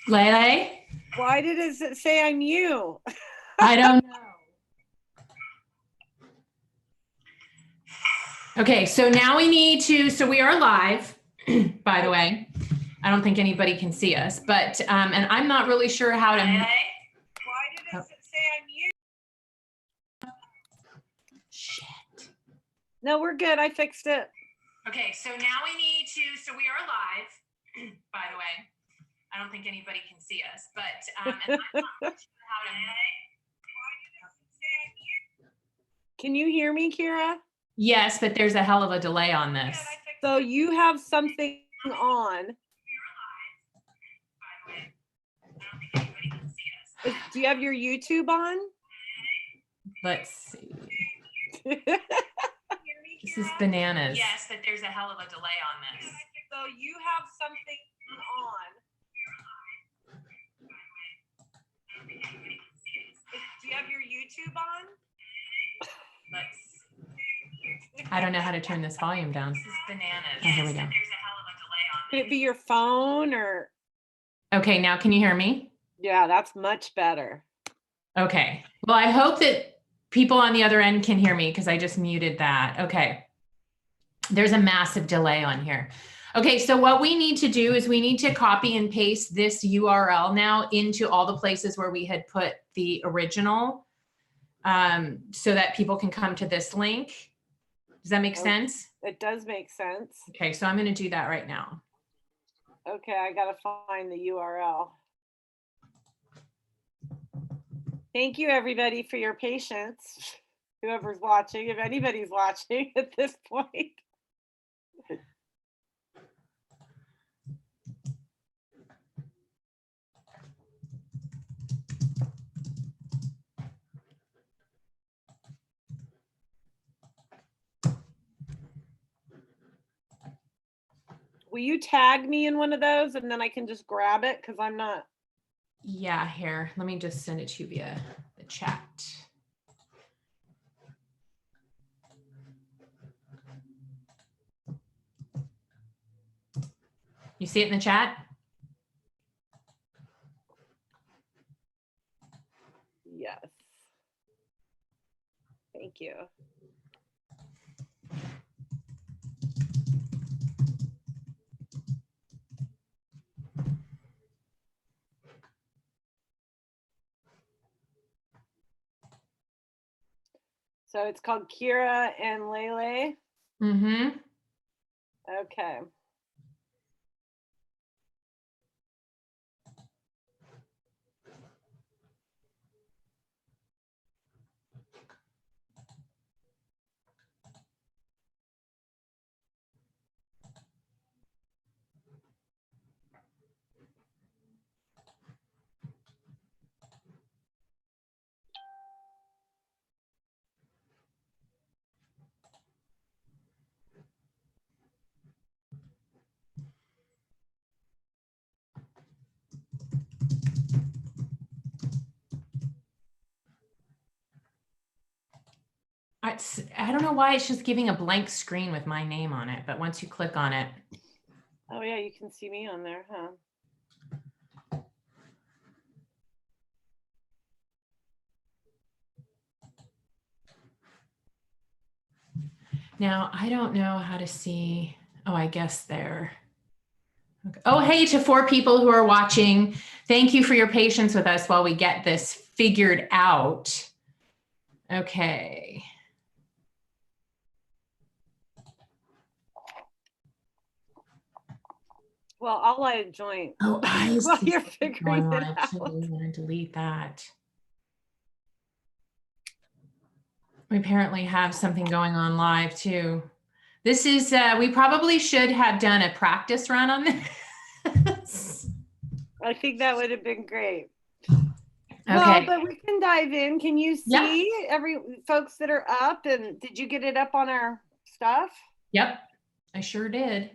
Lele? Why did it say I'm you? I don't know. Okay, so now we need to, so we are live, by the way. I don't think anybody can see us, but, and I'm not really sure how to. Why did it say I'm you? Shit. No, we're good. I fixed it. Okay, so now we need to, so we are live, by the way. I don't think anybody can see us, but, and I'm not really sure how to. Can you hear me, Kyra? Yes, but there's a hell of a delay on this. So you have something on. Do you have your YouTube on? Let's see. This is bananas. Yes, but there's a hell of a delay on this. So you have something on. Do you have your YouTube on? Let's see. I don't know how to turn this volume down. This is bananas. Oh, here we go. There's a hell of a delay on Could it be your phone or? Okay, now can you hear me? Yeah, that's much better. Okay. Well, I hope that people on the other end can hear me because I just muted that. Okay. There's a massive delay on here. Okay, so what we need to do is we need to copy and paste this URL now into all the places where we had put the original so that people can come to this link. Does that make sense? It does make sense. Okay, so I'm going to do that right now. Okay, I got to find the URL. Thank you, everybody, for your patience. Whoever's watching, if anybody's watching at this point. Will you tag me in one of those and then I can just grab it because I'm not. Yeah, here, let me just send it to you via the chat. You see it in the chat? Yes. Thank you. So it's called Kyra and Lele. Mm-hmm. Okay. I don't know why it's just giving a blank screen with my name on it, but once you click on it. Oh yeah, you can see me on there, huh? Now, I don't know how to see. Oh, I guess there. Okay. Oh, hey, to 4 people who are watching. Thank you for your patience with us while we get this figured out. Okay. Well, I'll light a joint. Oh, while you're figuring it out. I'm going to delete that. We apparently have something going on live too. This is, we probably should have done a practice run on this. I think that would have been great. Okay. Well, but we can dive in. Can you see Yep. every folks that are up? And did you get it up on our stuff? Yep, I sure did.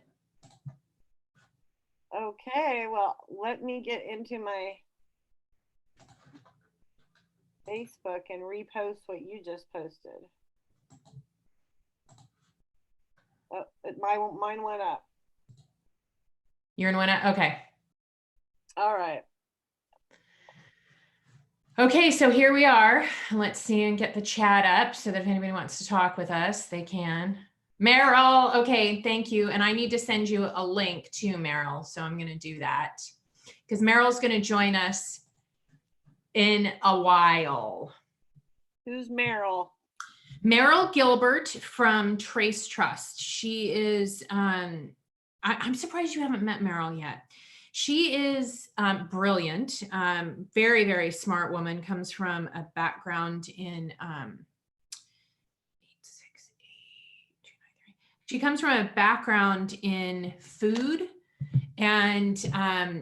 Okay, well, let me get into my Facebook and repost what you just posted. Oh, mine went up. You're in one. Okay. All right. Okay, so here we are. Let's see and get the chat up so that if anybody wants to talk with us, they can. Meryl, okay, thank you. And I need to send you a link to Meryl. So I'm going to do that because Meryl's going to join us in a while. Who's Meryl? Meryl Gilbert from Trace Trust. She is, I'm surprised you haven't met Meryl yet. She is brilliant, very, very smart woman, comes from a background in, she comes from a background in food, and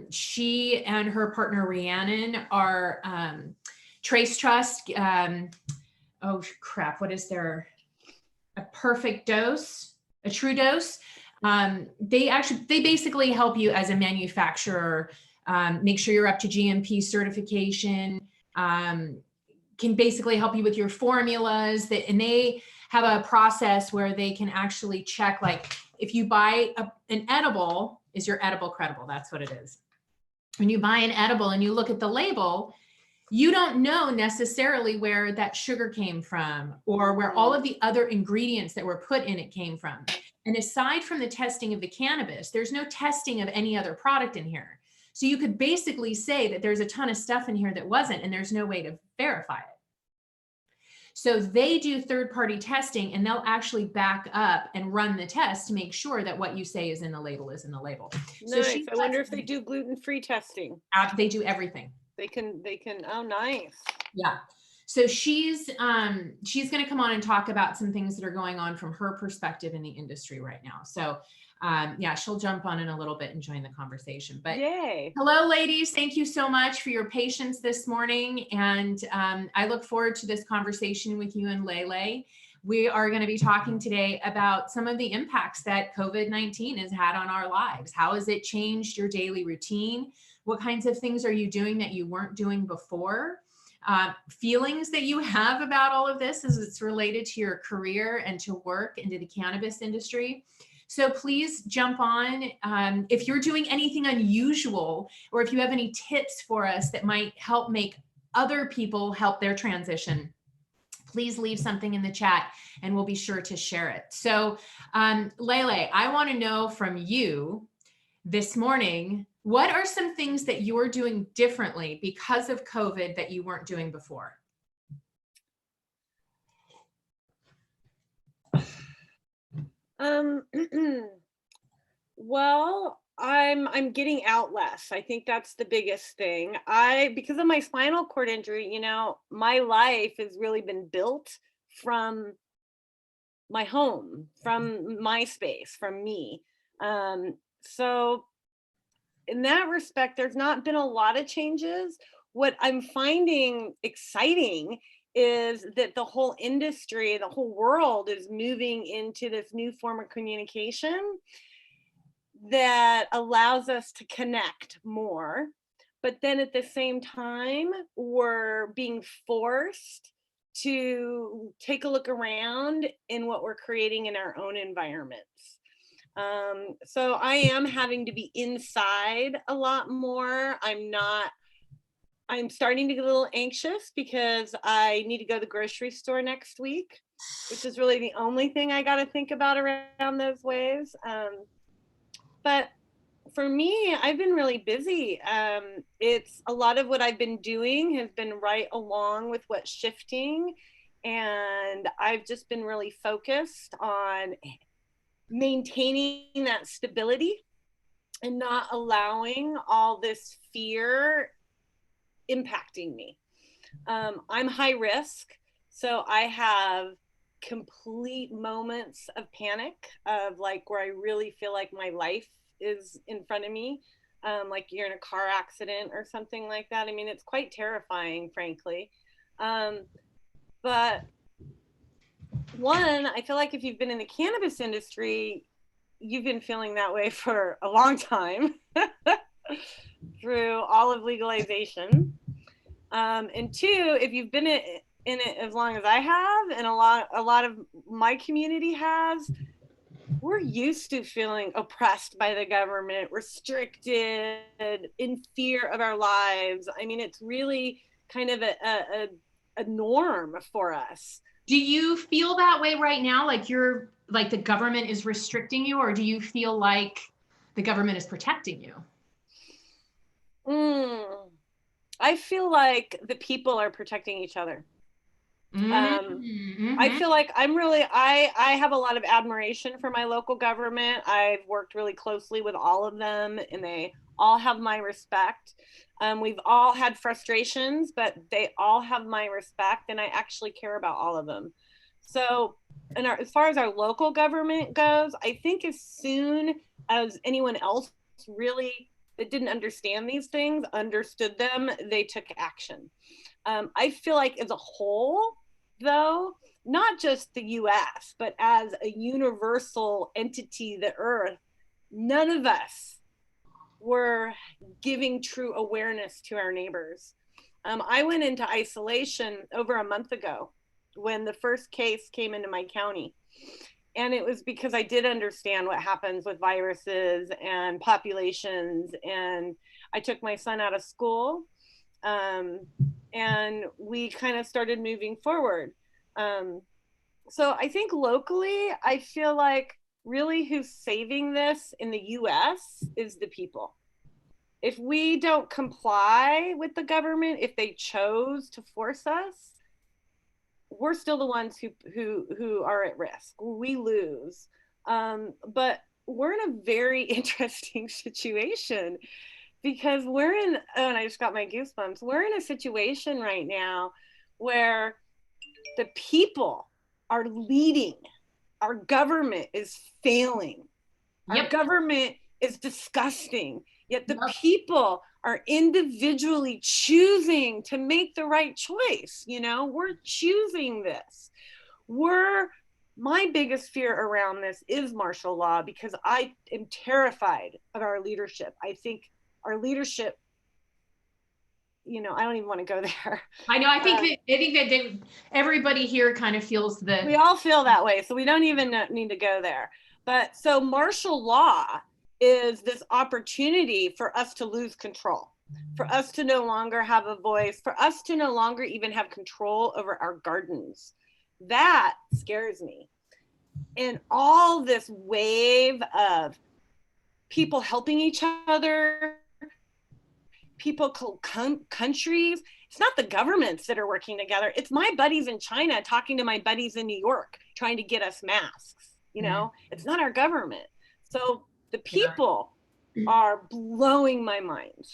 she and her partner Rhiannon are Trace Trust. Oh crap, what is their, a perfect dose, a true dose? They basically help you as a manufacturer, make sure you're up to GMP certification, can basically help you with your formulas, and they have a process where they can actually check, like if you buy an edible, is your edible credible? That's what it is. When you buy an edible and you look at the label, you don't know necessarily where that sugar came from or where all of the other ingredients that were put in it came from. And aside from the testing of the cannabis, there's no testing of any other product in here. So you could basically say that there's a ton of stuff in here that wasn't, and there's no way to verify it. So they do third-party testing, and they'll actually back up and run the test to make sure that what you say is in the label is in the label. Nice. So I wonder if they do gluten-free testing. They do everything. They can, oh, nice. Yeah. So she's going to come on and talk about some things that are going on from her perspective in the industry right now. So yeah, she'll jump on in a little bit and join the conversation. But yay. Hello, ladies. Thank you so much for your patience this morning. And I look forward to this conversation with you and Lele. We are going to be talking today about some of the impacts that COVID-19 has had on our lives. How has it changed your daily routine? What kinds of things are you doing that you weren't doing before? Feelings that you have about all of this as it's related to your career and to work into the cannabis industry. So please jump on. If you're doing anything unusual, or if you have any tips for us that might help make other people help their transition, please leave something in the chat and we'll be sure to share it. So Lele, I want to know from you this morning, what are some things that you're doing differently because of COVID that you weren't doing before? Well, I'm getting out less. I think that's the biggest thing. Because of my spinal cord injury, you know, my life has really been built from my home, from my space, from me. So in that respect, there's not been a lot of changes. What I'm finding exciting is that the whole industry, the whole world is moving into this new form of communication that allows us to connect more. But then at the same time, we're being forced to take a look around in what we're creating in our own environments. So I am having to be inside a lot more. I'm starting to get a little anxious because I need to go to the grocery store next week, which is really the only thing I got to think about around those ways. But for me, I've been really busy. It's a lot of what I've been doing has been right along with what's shifting. And I've just been really focused on maintaining that stability and not allowing all this fear impacting me. I'm high risk, so I have complete moments of panic of like where I really feel like my life is in front of me, like you're in a car accident or something like that. I mean, it's quite terrifying, frankly. But one, I feel like if you've been in the cannabis industry, you've been feeling that way for a long time through all of legalization. And two, if you've been in it as long as I have, and a lot of my community has, we're used to feeling oppressed by the government, restricted, in fear of our lives. I mean, it's really kind of a norm for us. Do you feel that way right now? Like the government is restricting you, or do you feel like the government is protecting you? I feel like the people are protecting each other. Mm-hmm. I feel like I have a lot of admiration for my local government. I've worked really closely with all of them, and they all have my respect. We've all had frustrations, but they all have my respect, and I actually care about all of them. So, as far as our local government goes, I think as soon as anyone else really that didn't understand these things understood them, they took action. I feel like as a whole, though, not just the US, but as a universal entity, the earth, none of us were giving true awareness to our neighbors. I went into isolation over a month ago when the first case came into my county. And it was because I did understand what happens with viruses and populations. And I took my son out of school, and we kind of started moving forward. So I think locally, I feel like really who's saving this in the US is the people. If we don't comply with the government, if they chose to force us, we're still the ones who are at risk. We lose. But we're in a very interesting situation because we're in, oh, and I just got my goosebumps. We're in a situation right now where the people are leading. Our government is failing. Our government is disgusting. Yet the people are individually choosing to make the right choice. You know, we're choosing this. My biggest fear around this is martial law because I am terrified of our leadership. I think our leadership, you know, I don't even want to go there. I know. I think that everybody here kind of feels that we all feel that way. So we don't even need to go there. But so martial law is this opportunity for us to lose control, for us to no longer have a voice, for us to no longer even have control over our gardens. That scares me. And all this wave of people helping each other, people, countries, it's not the governments that are working together. It's my buddies in China talking to my buddies in New York, trying to get us masks. You know, it's not our government. So the people are blowing my mind.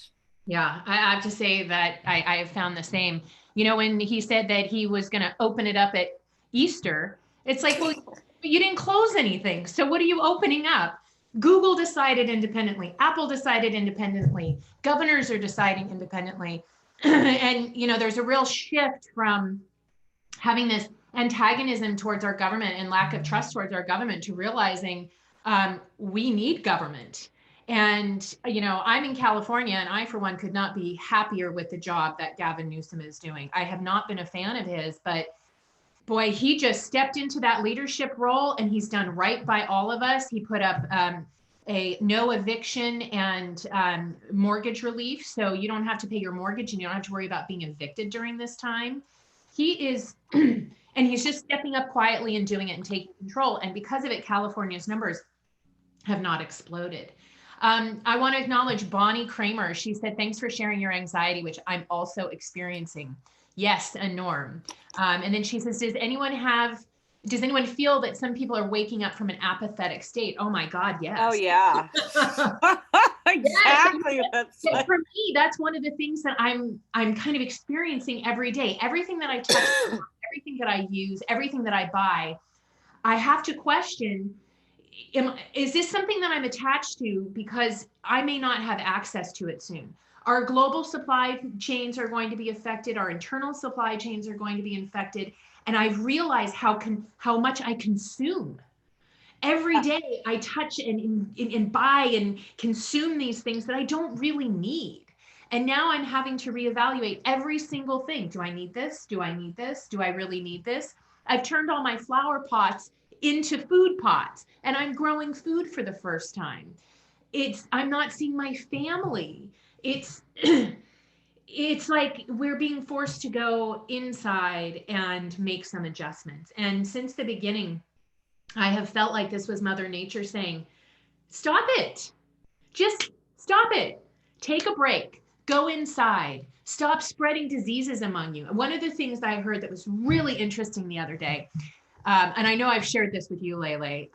Yeah, I have to say that I have found the same. You know, when he said that he was going to open it up at Easter, it's like, well, you didn't close anything. So what are you opening up? Google decided independently. Apple decided independently. Governors are deciding independently. And, you know, there's a real shift from having this antagonism towards our government and lack of trust towards our government to realizing we need government. And, you know, I'm in California and I, for one, could not be happier with the job that Gavin Newsom is doing. I have not been a fan of his, but boy, he just stepped into that leadership role and he's done right by all of us. He put up a no eviction and mortgage relief. So you don't have to pay your mortgage and you don't have to worry about being evicted during this time. He is, and he's just stepping up quietly and doing it and taking control. And because of it, California's numbers have not exploded. I want to acknowledge Bonnie Kramer. She said, thanks for sharing your anxiety, which I'm also experiencing. Yes, a norm. And then she says, does anyone feel that some people are waking up from an apathetic state? Oh my God, yes. Oh yeah. Exactly. Yes. For me, that's one of the things that I'm kind of experiencing every day. Everything that I touch, everything that I use, everything that I buy, I have to question, is this something that I'm attached to because I may not have access to it soon? Our global supply chains are going to be affected. Our internal supply chains are going to be infected. And I've realized how much I consume. Every day I touch and buy and consume these things that I don't really need. And now I'm having to reevaluate every single thing. Do I need this? Do I need this? Do I really need this? I've turned all my flower pots into food pots and I'm growing food for the first time. I'm not seeing my family. It's it's like we're being forced to go inside and make some adjustments. And since the beginning, I have felt like this was Mother Nature saying, stop it. Just stop it. Take a break. Go inside. Stop spreading diseases among you. One of the things that I heard that was really interesting the other day, and I know I've shared this with you, Lele.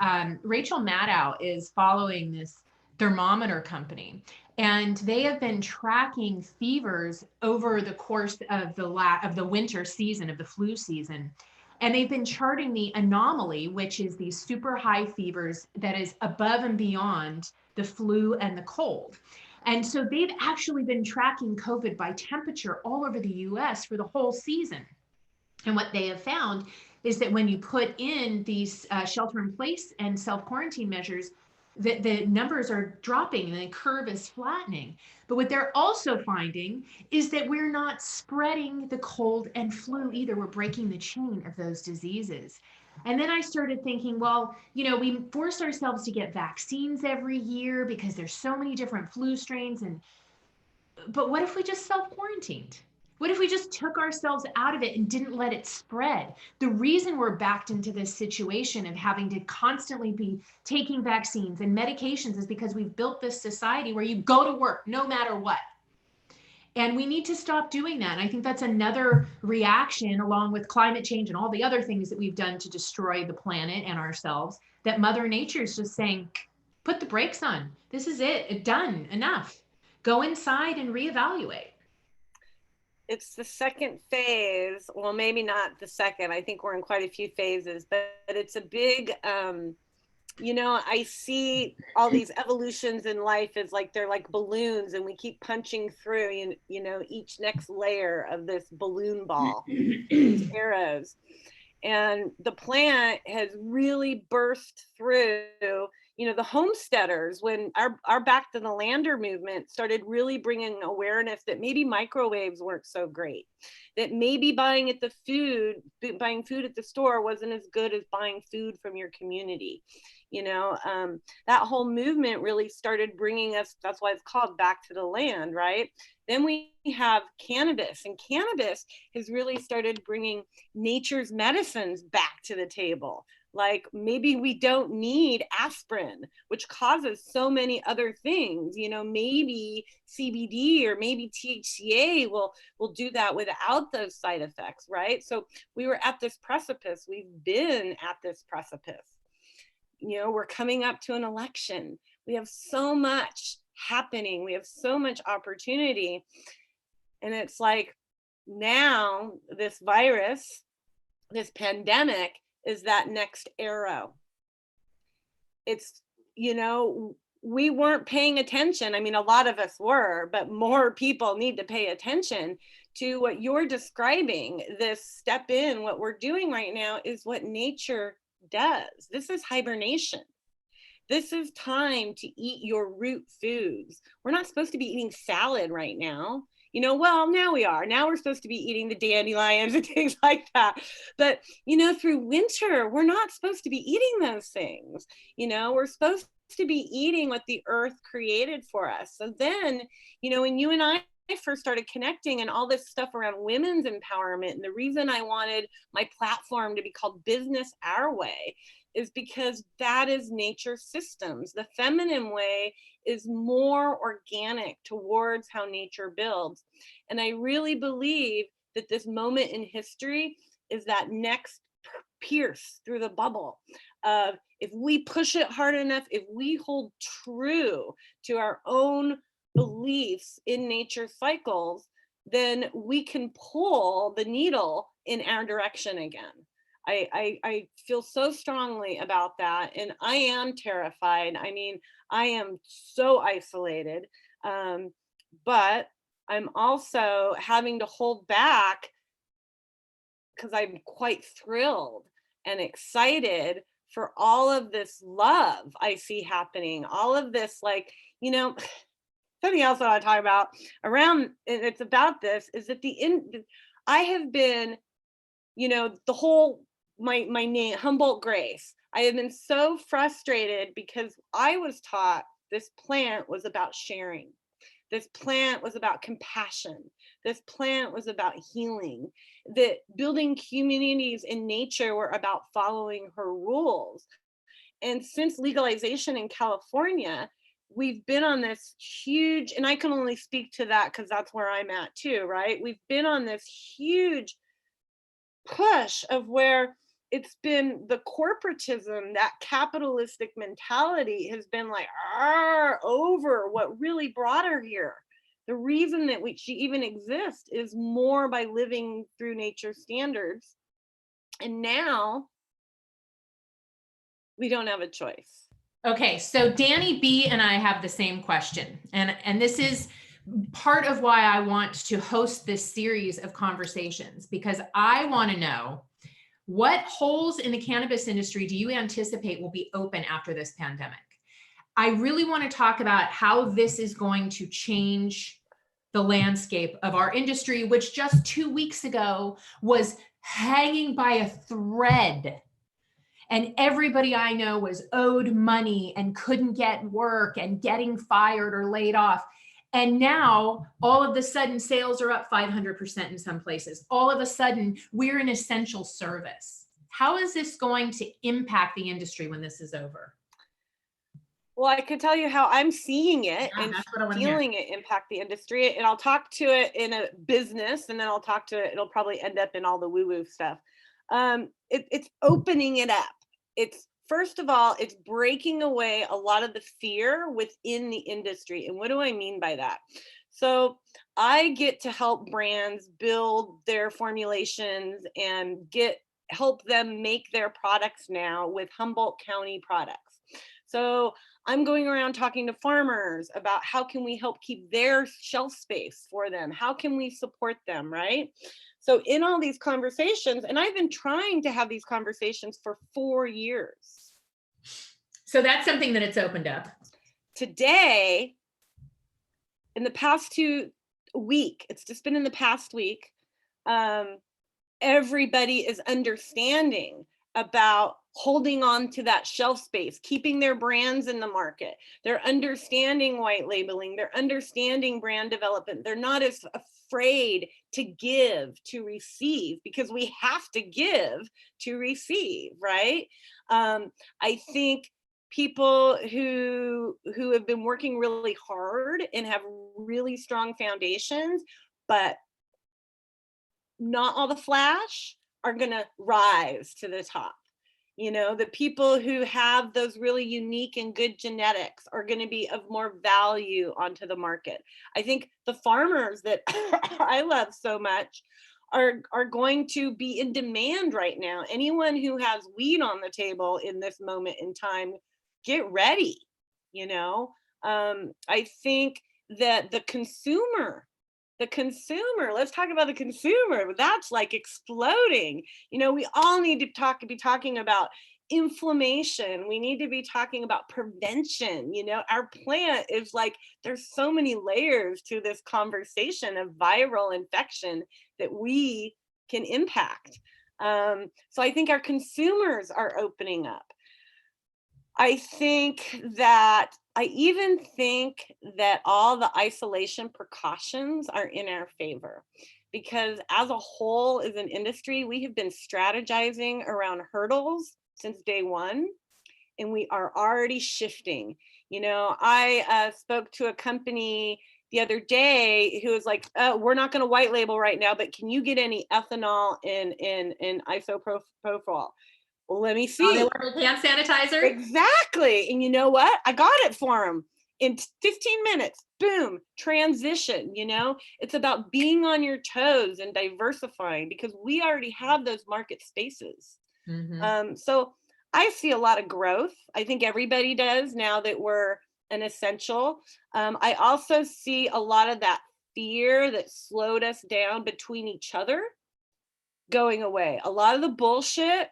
Rachel Maddow is following this thermometer company, and they have been tracking fevers over the course of the winter season, of the flu season. And they've been charting the anomaly, which is these super high fevers that is above and beyond the flu and the cold. And so they've actually been tracking COVID by temperature all over the US for the whole season. And what they have found is that when you put in these shelter in place and self-quarantine measures, that the numbers are dropping and the curve is flattening. But what they're also finding is that we're not spreading the cold and flu either. We're breaking the chain of those diseases. And then I started thinking, well, we force ourselves to get vaccines every year because there's so many different flu strains. But what if we just self-quarantined? What if we just took ourselves out of it and didn't let it spread? The reason we're backed into this situation of having to constantly be taking vaccines and medications is because we've built this society where you go to work no matter what. And we need to stop doing that. And I think that's another reaction, along with climate change and all the other things that we've done to destroy the planet and ourselves, that Mother Nature is just saying, put the brakes on. This is it. Done. Enough. Go inside and reevaluate. It's the second phase. Well, maybe not the second. I think we're in quite a few phases, but it's a big, I see all these evolutions in life as like they're like balloons, and we keep punching through, each next layer of this balloon ball, these arrows. And the plant has really burst through, the homesteaders, when our Back to the Lander movement started really bringing awareness that maybe microwaves weren't so great, that maybe buying food at the store wasn't as good as buying food from your community. That whole movement really started bringing us, that's why it's called Back to the Land, right? Then we have cannabis, and cannabis has really started bringing nature's medicines back to the table. Like maybe we don't need aspirin, which causes so many other things, maybe CBD or maybe THCA will do that without those side effects, right? So we were at this precipice. We've been at this precipice. We're coming up to an election. We have so much happening. We have so much opportunity. And it's like now this virus, this pandemic is that next arrow. It's, we weren't paying attention. I mean, a lot of us were, but more people need to pay attention to what you're describing. This step in, what we're doing right now is what nature does. This is hibernation. This is time to eat your root foods. We're not supposed to be eating salad right now. Well, now we are. Now we're supposed to be eating the dandelions and things like that. But, through winter, we're not supposed to be eating those things. We're supposed to be eating what the earth created for us. So then, when you and I first started connecting and all this stuff around women's empowerment, and the reason I wanted my platform to be called Business Our Way is because that is nature systems. The feminine way is more organic towards how nature builds. And I really believe that this moment in history is that next pierce through the bubble of, if we push it hard enough, if we hold true to our own beliefs in nature cycles, then we can pull the needle in our direction again. I feel so strongly about that. And I am terrified. I mean, I am so isolated, but I'm also having to hold back because I'm quite thrilled and excited for all of this love I see happening. All of this, something else I want to talk about around, and it's about this, is that I have been, the whole, my name, Humboldt Grace, I have been so frustrated because I was taught this plant was about sharing. This plant was about compassion. This plant was about healing. That building communities in nature were about following her rules. And since legalization in California, we've been on this huge, and I can only speak to that because that's where I'm at too, right? We've been on this huge push of where it's been the corporatism, that capitalistic mentality has been like over what really brought her here. The reason that she even exists is more by living through nature standards. And now we don't have a choice. Okay, so Danny B and I have the same question. And this is part of why I want to host this series of conversations, because I want to know, what holes in the cannabis industry do you anticipate will be open after this pandemic? I really want to talk about how this is going to change the landscape of our industry, which just 2 weeks ago was hanging by a thread. And everybody I know was owed money and couldn't get work and getting fired or laid off. And now all of a sudden sales are up 500% in some places. All of a sudden we're an essential service. How is this going to impact the industry when this is over? Well, I could tell you how I'm seeing it and feeling it impact the industry. And I'll talk to it in a business, and then I'll talk to it. It'll probably end up in all the woo-woo stuff. It's opening it up. It's, first of all, it's breaking away a lot of the fear within the industry. And what do I mean by that? So I get to help brands build their formulations and help them make their products now with Humboldt County products. So I'm going around talking to farmers about how can we help keep their shelf space for them? How can we support them, right? So in all these conversations, and I've been trying to have these conversations for 4 years. So that's something that it's opened up. Today, in the past week, it's just been in the past week, everybody is understanding about holding on to that shelf space, keeping their brands in the market. They're understanding white labeling. They're understanding brand development. They're not as afraid to give to receive, because we have to give to receive, right? I think people who have been working really hard and have really strong foundations, but not all the flash, are gonna rise to the top. You know, the people who have those really unique and good genetics are going to be of more value onto the market. I think the farmers that I love so much are going to be in demand right now. Anyone who has weed on the table in this moment in time, get ready. You know, I think that the consumer, let's talk about the consumer. That's like exploding. You know, we all need to be talking about inflammation. We need to be talking about prevention. You know, our plant is like, there's so many layers to this conversation of viral infection that we can impact. So I think our consumers are opening up. I even think that all the isolation precautions are in our favor, because as a whole, as an industry, we have been strategizing around hurdles since day one, and we are already shifting. You know, I spoke to a company the other day who was like, we're not going to white label right now, but can you get any ethanol in isopropyl? Well, let me see. Oh, they want hand sanitizer? Exactly. And you know what? I got it for them in 15 minutes. Boom, transition. You know, it's about being on your toes and diversifying, because we already have those market spaces. Mm-hmm. So I see a lot of growth. I think everybody does now that we're an essential. I also see a lot of that fear that slowed us down between each other going away. A lot of the bullshit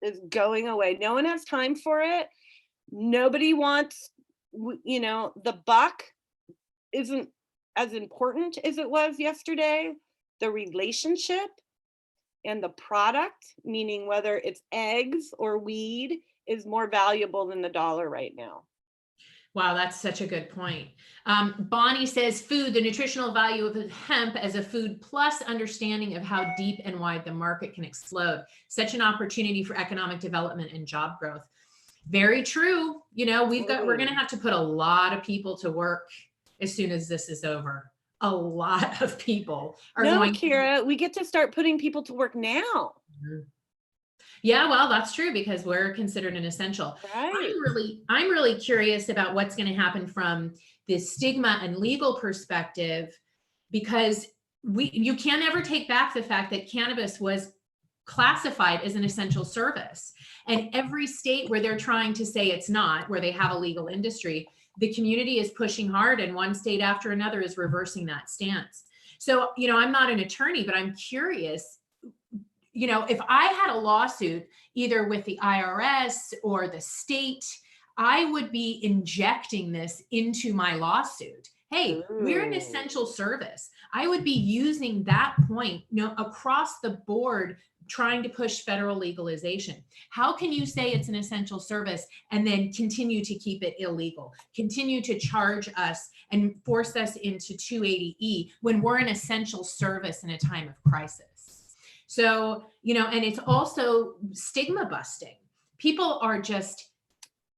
is going away. No one has time for it. Nobody wants, you know, the buck isn't as important as it was yesterday. The relationship and the product, meaning whether it's eggs or weed, is more valuable than the dollar right now. Wow, that's such a good point. Bonnie says food, the nutritional value of hemp as a food plus understanding of how deep and wide the market can explode. Such an opportunity for economic development and job growth. Very true. You know, we're going to have to put a lot of people to work as soon as this is over. A lot of people are going. Kyra, we get to start putting people to work now. Yeah, well, that's true because we're considered an essential. Right. I'm really curious about what's going to happen from the stigma and legal perspective, because you can never take back the fact that cannabis was classified as an essential service. And every state where they're trying to say it's not, where they have a legal industry, the community is pushing hard, and one state after another is reversing that stance. So, you know, I'm not an attorney, but I'm curious, you know, if I had a lawsuit either with the IRS or the state, I would be injecting this into my lawsuit. Hey, we're an essential service. I would be using that point, you know, across the board, trying to push federal legalization. How can you say it's an essential service and then continue to keep it illegal, continue to charge us and force us into 280E when we're an essential service in a time of crisis? So, you know, and it's also stigma busting. People are just,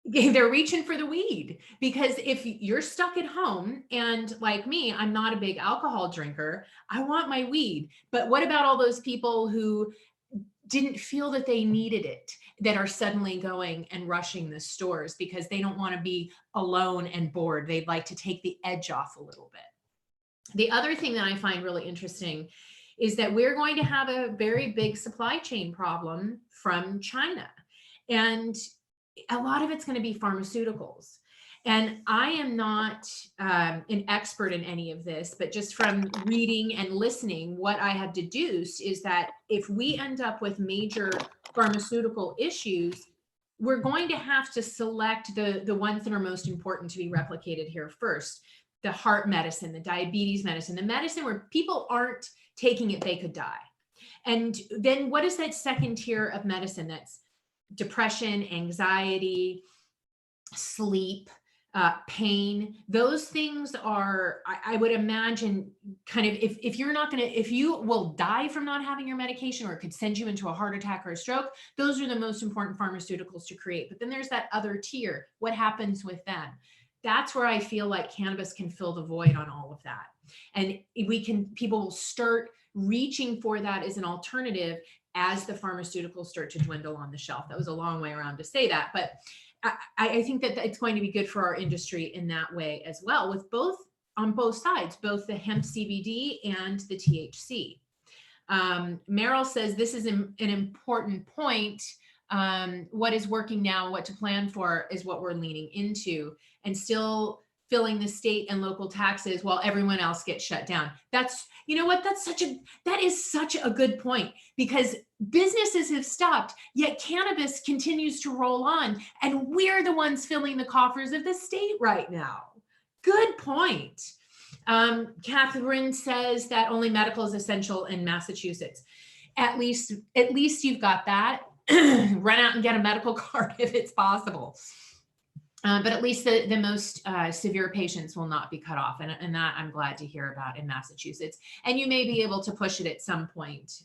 they're reaching for the weed, because if you're stuck at home, and like me, I'm not a big alcohol drinker, I want my weed. But what about all those people who didn't feel that they needed it, that are suddenly going and rushing the stores because they don't want to be alone and bored? They'd like to take the edge off a little bit. The other thing that I find really interesting is that we're going to have a very big supply chain problem from China. And a lot of it's going to be pharmaceuticals. And I am not an expert in any of this, but just from reading and listening, what I have deduced is that if we end up with major pharmaceutical issues, we're going to have to select the ones that are most important to be replicated here first. The heart medicine, the diabetes medicine, the medicine where people aren't taking it, they could die. And then what is that second tier of medicine? That's depression, anxiety, sleep, pain. Those things are, I would imagine, kind of, if you're not going to, if you will die from not having your medication, or it could send you into a heart attack or a stroke, those are the most important pharmaceuticals to create. But then there's that other tier. What happens with them? That's where I feel like cannabis can fill the void on all of that. And people will start reaching for that as an alternative as the pharmaceuticals start to dwindle on the shelf. That was a long way around to say that, but I think that it's going to be good for our industry in that way as well, with on both sides, both the hemp CBD and the THC. Meryl says this is an important point. What is working now, what to plan for is what we're leaning into, and still filling the state and local taxes while everyone else gets shut down. That's, you know what, that is such a good point, because businesses have stopped, yet cannabis continues to roll on, and we're the ones filling the coffers of the state right now. Good point. Catherine says that only medical is essential in Massachusetts. At least you've got that. Run out and get a medical card if it's possible. But at least the most severe patients will not be cut off. And that I'm glad to hear about in Massachusetts. And you may be able to push it at some point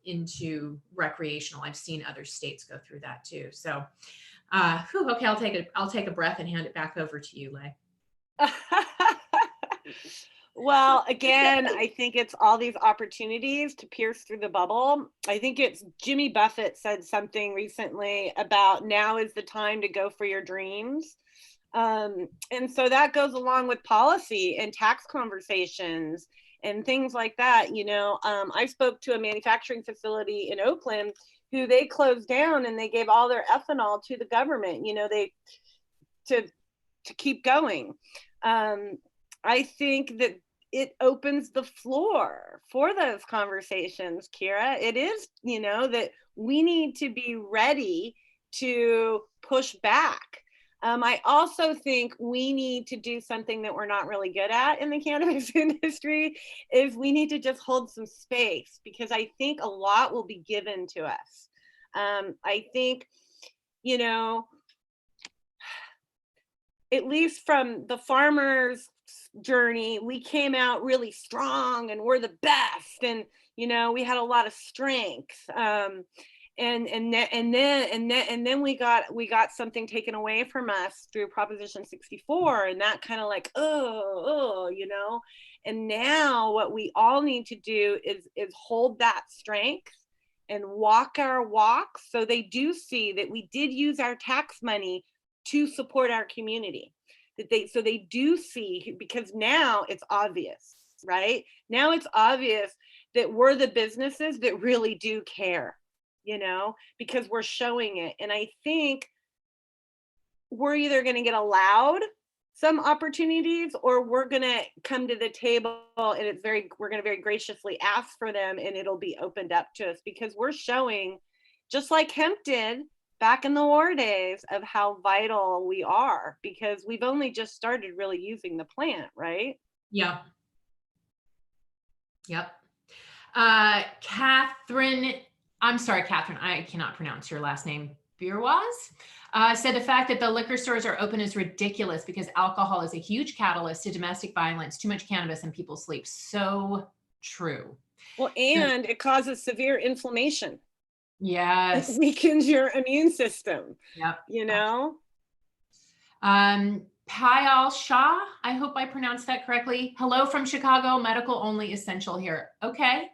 into recreational. I've seen other states go through that too. So, okay, I'll take a breath and hand it back over to you, Lele. Well, again, I think it's all these opportunities to pierce through the bubble. I think it's Jimmy Buffett said something recently about now is the time to go for your dreams. And so that goes along with policy and tax conversations and things like that. You know, I spoke to a manufacturing facility in Oakland who they closed down, and they gave all their ethanol to the government, you know, to keep going. I think that it opens the floor for those conversations, Kyra. It is, you know, that we need to be ready to push back. I also think we need to do something that we're not really good at in the cannabis industry, is we need to just hold some space, because I think a lot will be given to us. I think, you know, at least from the farmer's journey, we came out really strong and we're the best. And, we had a lot of strength. And then we got something taken away from us through Proposition 64, and that kind of like, and now what we all need to do is hold that strength and walk our walk, so they do see that we did use our tax money to support our community, so they do see, because now it's obvious, right? Now it's obvious that we're the businesses that really do care, because we're showing it. And I think we're either going to get allowed some opportunities, or we're going to come to the table and we're going to very graciously ask for them, and it'll be opened up to us, because we're showing, just like hemp did back in the war days, of how vital we are, because we've only just started really using the plant, right? Yeah. Yep. Catherine, I'm sorry, Catherine, I cannot pronounce your last name. Bois said the fact that the liquor stores are open is ridiculous, because alcohol is a huge catalyst to domestic violence, too much cannabis, and people sleep. So true. Well, and it causes severe inflammation. Yes. It weakens your immune system. Yep. Payal Shah, I hope I pronounced that correctly. Hello from Chicago, medical only, essential here. Okay.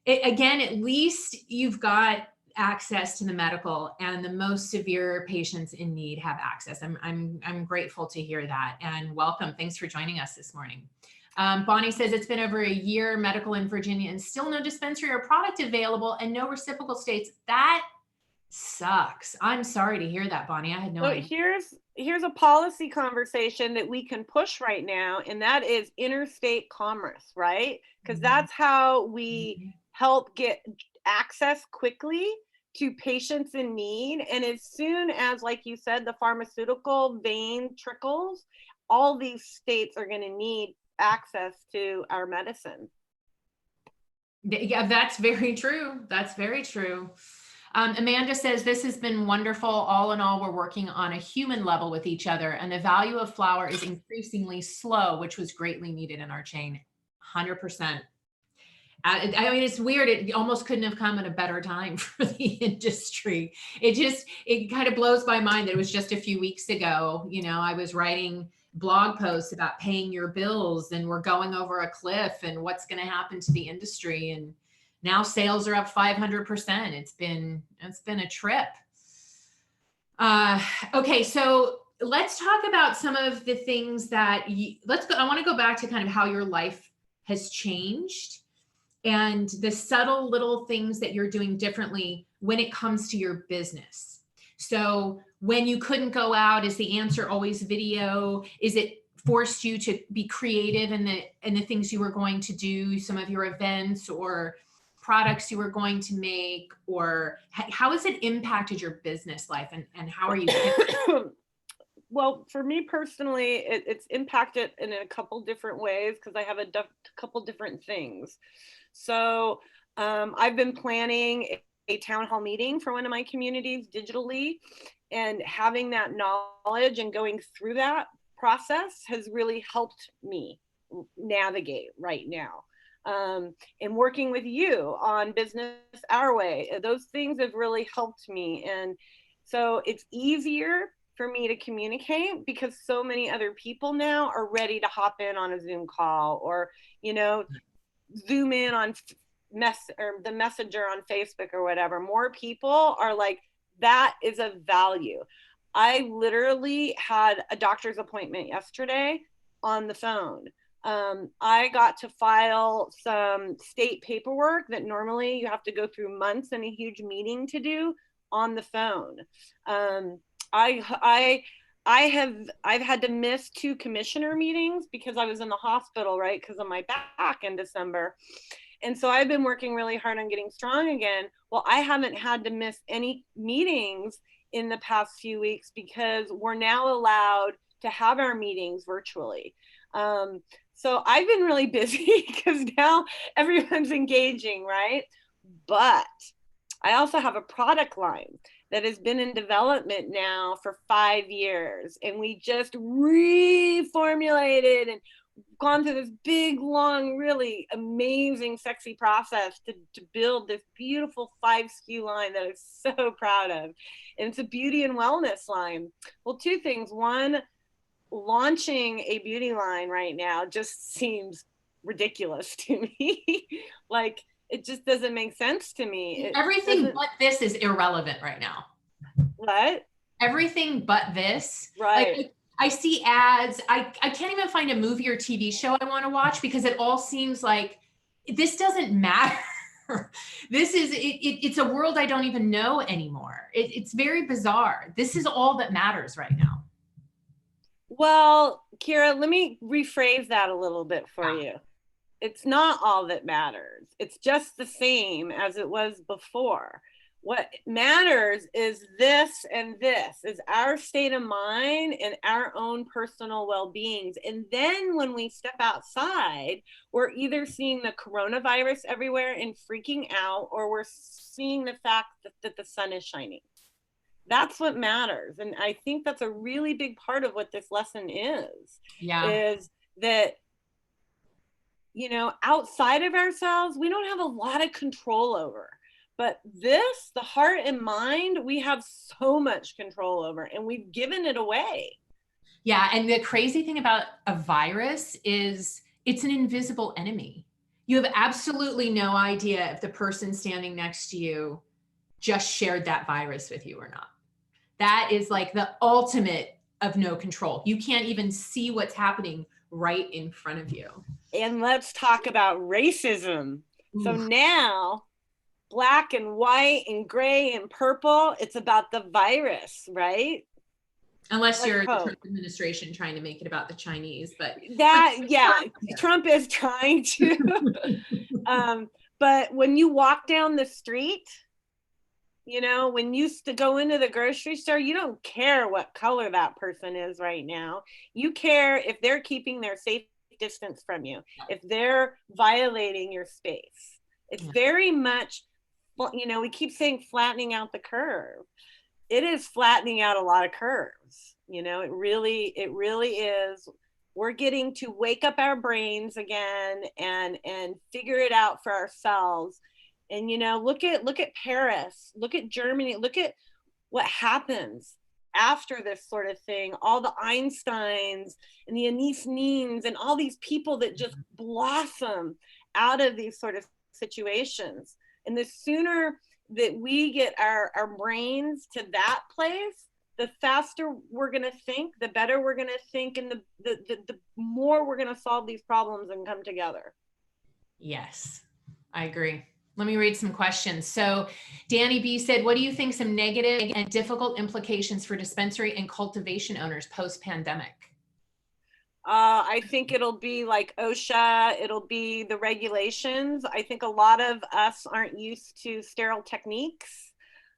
Again, at least you've got access to the medical, and the most severe patients in need have access. I'm grateful to hear that, and welcome. Thanks for joining us this morning. Bonnie says it's been over a year medical in Virginia and still no dispensary or product available, and no reciprocal states. That sucks. I'm sorry to hear that, Bonnie. I had no idea. Here's a policy conversation that we can push right now, and that is interstate commerce, right? Because that's how we help get access quickly to patients in need. And as soon as, like you said, the pharmaceutical vein trickles, all these states are going to need access to our medicine. Yeah, that's very true. That's very true. Amanda says, this has been wonderful. All in all, we're working on a human level with each other, and the value of flower is increasingly slow, which was greatly needed in our chain. 100%. I mean, it's weird. It almost couldn't have come at a better time for the industry. It kind of blows my mind that it was just a few weeks ago. I was writing blog posts about paying your bills, and we're going over a cliff, and what's going to happen to the industry. And now sales are up 500%. It's been a trip. Okay, so let's talk about some of the things that I want to go back to kind of how your life has changed, and the subtle little things that you're doing differently when it comes to your business. So when you couldn't go out, is the answer always video? Is it forced you to be creative in the things you were going to do, some of your events or products you were going to make, or how has it impacted your business life, and how are you? Well, for me personally, it's impacted in a couple different ways, because I have a couple different things. So I've been planning a town hall meeting for one of my communities digitally, and having that knowledge and going through that process has really helped me navigate right now. And working with you on Business Our Way, those things have really helped me. And so it's easier for me to communicate, because so many other people now are ready to hop in on a Zoom call, or, Zoom in on the messenger on Facebook or whatever. More people are like, that is a value. I literally had a doctor's appointment yesterday on the phone. I got to file some state paperwork that normally you have to go through months and a huge meeting to do on the phone. I've had to miss 2 commissioner meetings because I was in the hospital, right, because of my back in December. And so I've been working really hard on getting strong again. Well, I haven't had to miss any meetings in the past few weeks, because we're now allowed to have our meetings virtually. So I've been really busy, because now everyone's engaging, right? But I also have a product line that has been in development now for 5 years. And we just reformulated and gone through this big, long, really amazing, sexy process to build this beautiful 5 SKU line that I'm so proud of. And it's a beauty and wellness line. Well, two things. One, launching a beauty line right now just seems ridiculous to me. Like, it just doesn't make sense to me. Everything but this is irrelevant right now. What? Everything but this. Right. Like, I see ads. I can't even find a movie or TV show I want to watch because it all seems like this doesn't matter. This is it's a world I don't even know anymore. It's very bizarre. This is all that matters right now. Well, Kyra, let me rephrase that a little bit for you. It's not all that matters. It's just the same as it was before. What matters is this, and this is our state of mind and our own personal well-beings. And then when we step outside, we're either seeing the coronavirus everywhere and freaking out, or we're seeing the fact that the sun is shining. That's what matters. And I think that's a really big part of what this lesson is. Yeah. Is that, you know, outside of ourselves, we don't have a lot of control over. But this, the heart and mind, we have so much control over, and we've given it away. Yeah. And the crazy thing about a virus is it's an invisible enemy. You have absolutely no idea if the person standing next to you just shared that virus with you or not. That is like the ultimate of no control. You can't even see what's happening right in front of you. And let's talk about racism. Oof. So now, black and white and gray and purple, it's about the virus, right? Unless you're the Trump administration trying to make it about the Chinese, but that, yeah, Trump is trying to. But when you walk down the street, you know, when you go into the grocery store, you don't care what color that person is right now. You care if they're keeping their safe distance from you, if they're violating your space. It's very much, you know, we keep saying flattening out the curve. It is flattening out a lot of curves. You know, it really is. We're getting to wake up our brains again and figure it out for ourselves. And, you know, look at Paris, look at Germany, look at what happens after this sort of thing. All the Einsteins and the Anais Nins and all these people that just blossom out of these sort of situations. And the sooner that we get our brains to that place, the faster we're going to think, the better we're going to think, and the more we're going to solve these problems and come together. Yes, I agree. Let me read some questions. So Danny B said, what do you think some negative and difficult implications for dispensary and cultivation owners post-pandemic? I think it'll be like OSHA, it'll be the regulations. I think a lot of us aren't used to sterile techniques.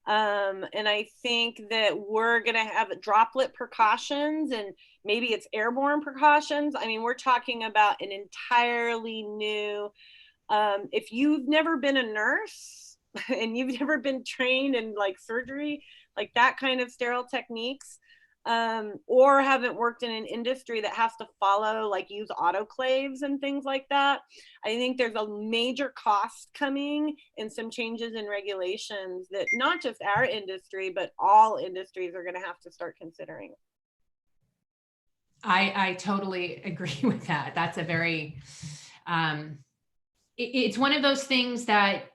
And I think that we're going to have droplet precautions, and maybe it's airborne precautions. I mean, we're talking about an entirely new, if you've never been a nurse and you've never been trained in like surgery, like that kind of sterile techniques, or haven't worked in an industry that has to follow, like use autoclaves and things like that, I think there's a major cost coming and some changes in regulations that not just our industry, but all industries are going to have to start considering. I totally agree with that. That's a very, it's one of those things that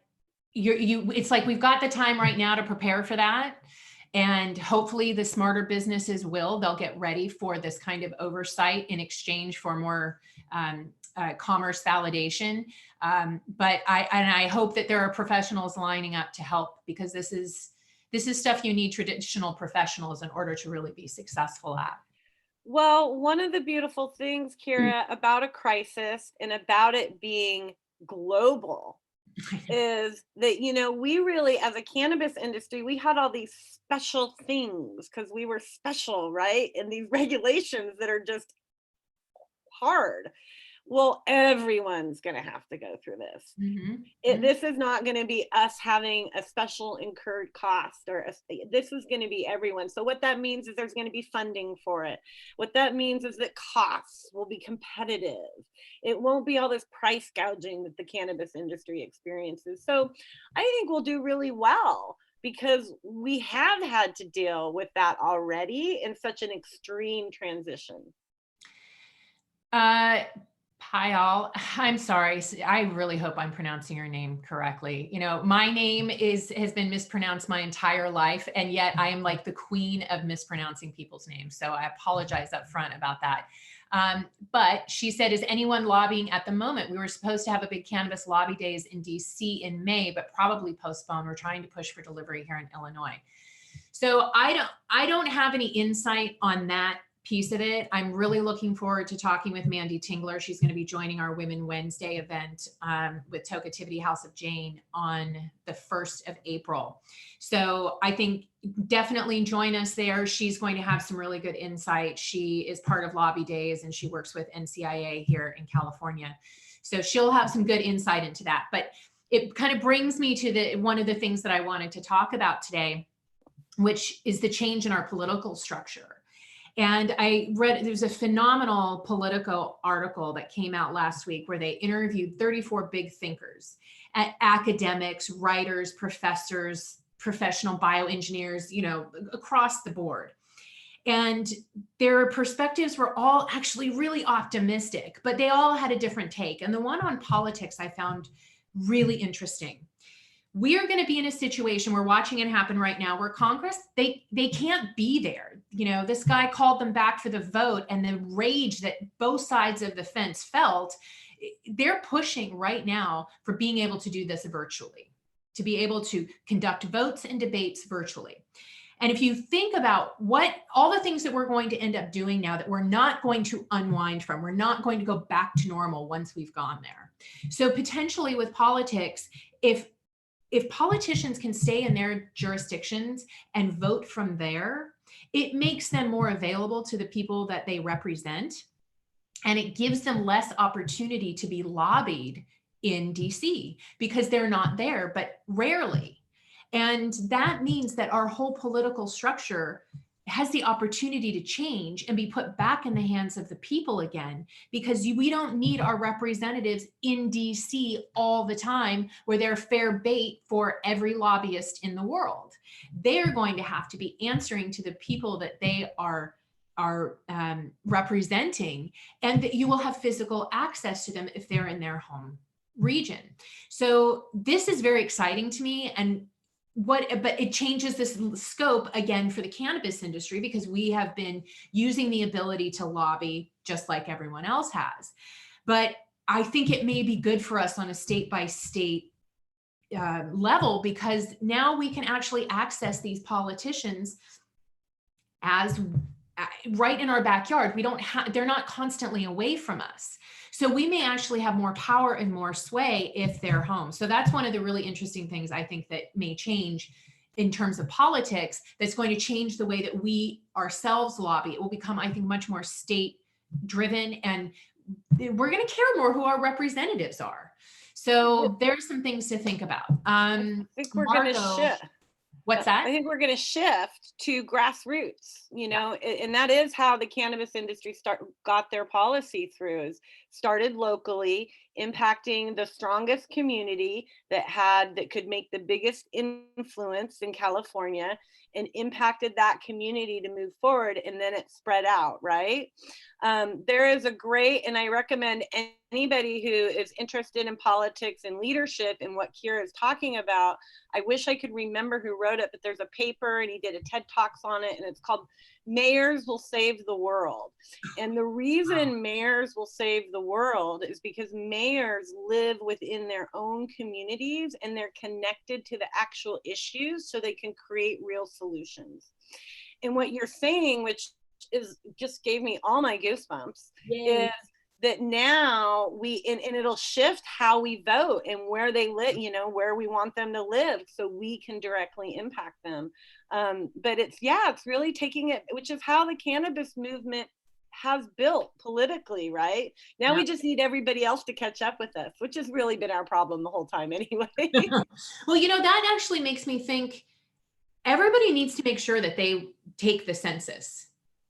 it's like, we've got the time right now to prepare for that. And hopefully the smarter businesses they'll get ready for this kind of oversight in exchange for more commerce validation. But I hope that there are professionals lining up to help, because this is stuff you need traditional professionals in order to really be successful at. Well, one of the beautiful things, Kyra, about a crisis and about it being global is that, you know, we really, as a cannabis industry, we had all these special things because we were special, right? And these regulations that are just hard. Well, everyone's going to have to go through this. This is not going to be us having a special incurred cost, this is going to be everyone. So what that means is there's going to be funding for it. What that means is that costs will be competitive. It won't be all this price gouging that the cannabis industry experiences. So I think we'll do really well, because we have had to deal with that already in such an extreme transition. Hi all. I'm sorry. I really hope I'm pronouncing your name correctly. You know, my name has been mispronounced my entire life, and yet I am like the queen of mispronouncing people's names. So I apologize up front about that. But she said, is anyone lobbying at the moment? We were supposed to have a big cannabis lobby days in DC in May, but probably postponed. We're trying to push for delivery here in Illinois. So I don't have any insight on that piece of it. I'm really looking forward to talking with Mandy Tingler. She's going to be joining our Women Wednesday event with Tokativity House of Jane on the 1st of April. So I think definitely join us there. She's going to have some really good insight. She is part of Lobby Days and she works with NCIA here in California. So she'll have some good insight into that. But it kind of brings me to one of the things that I wanted to talk about today, which is the change in our political structure. And I read, there's a phenomenal Politico article that came out last week where they interviewed 34 big thinkers, academics, writers, professors, professional bioengineers, you know, across the board. And their perspectives were all actually really optimistic, but they all had a different take. And the one on politics I found really interesting. We are going to be in a situation, we're watching it happen right now, where Congress, they can't be there. You know, this guy called them back for the vote, and the rage that both sides of the fence felt, they're pushing right now for being able to do this virtually, to be able to conduct votes and debates virtually. And if you think about all the things that we're going to end up doing now that we're not going to unwind from, we're not going to go back to normal once we've gone there. So potentially with politics, if politicians can stay in their jurisdictions and vote from there, it makes them more available to the people that they represent. And it gives them less opportunity to be lobbied in DC because they're not there, but rarely. And that means that our whole political structure has the opportunity to change and be put back in the hands of the people again, because we don't need our representatives in DC all the time where they're fair bait for every lobbyist in the world. They're going to have to be answering to the people that they are representing, and that you will have physical access to them if they're in their home region. So this is very exciting to me. But it changes this scope again for the cannabis industry, because we have been using the ability to lobby just like everyone else has. But I think it may be good for us on a state by state level, because now we can actually access these politicians as right in our backyard. They're not constantly away from us. So we may actually have more power and more sway if they're home. So that's one of the really interesting things I think that may change in terms of politics, that's going to change the way that we ourselves lobby. It will become, I think, much more state driven, and we're going to care more who our representatives are. So there's some things to think about. I think we're going to shift. What's that? I think we're going to shift to grassroots, you know, and that is how the cannabis industry got their policy through, is started locally, impacting the strongest community that could make the biggest influence in California, and impacted that community to move forward, and then it spread out, right? There is a great, and I recommend anybody who is interested in politics and leadership and what Kyra is talking about. I wish I could remember who wrote it, but there's a paper and he did a TED Talks on it, and it's called Mayors Will Save the World. And the reason mayors will save the world is because mayors live within their own communities and they're connected to the actual issues, so they can create real solutions. And what you're saying, which just gave me all my goosebumps, is that now and it'll shift how we vote and where they live, you know, where we want them to live, so we can directly impact them. But it's really taking it, which is how the cannabis movement has built politically, right? Now Yeah. we just need everybody else to catch up with us, which has really been our problem the whole time anyway. Well, that actually makes me think everybody needs to make sure that they take the census.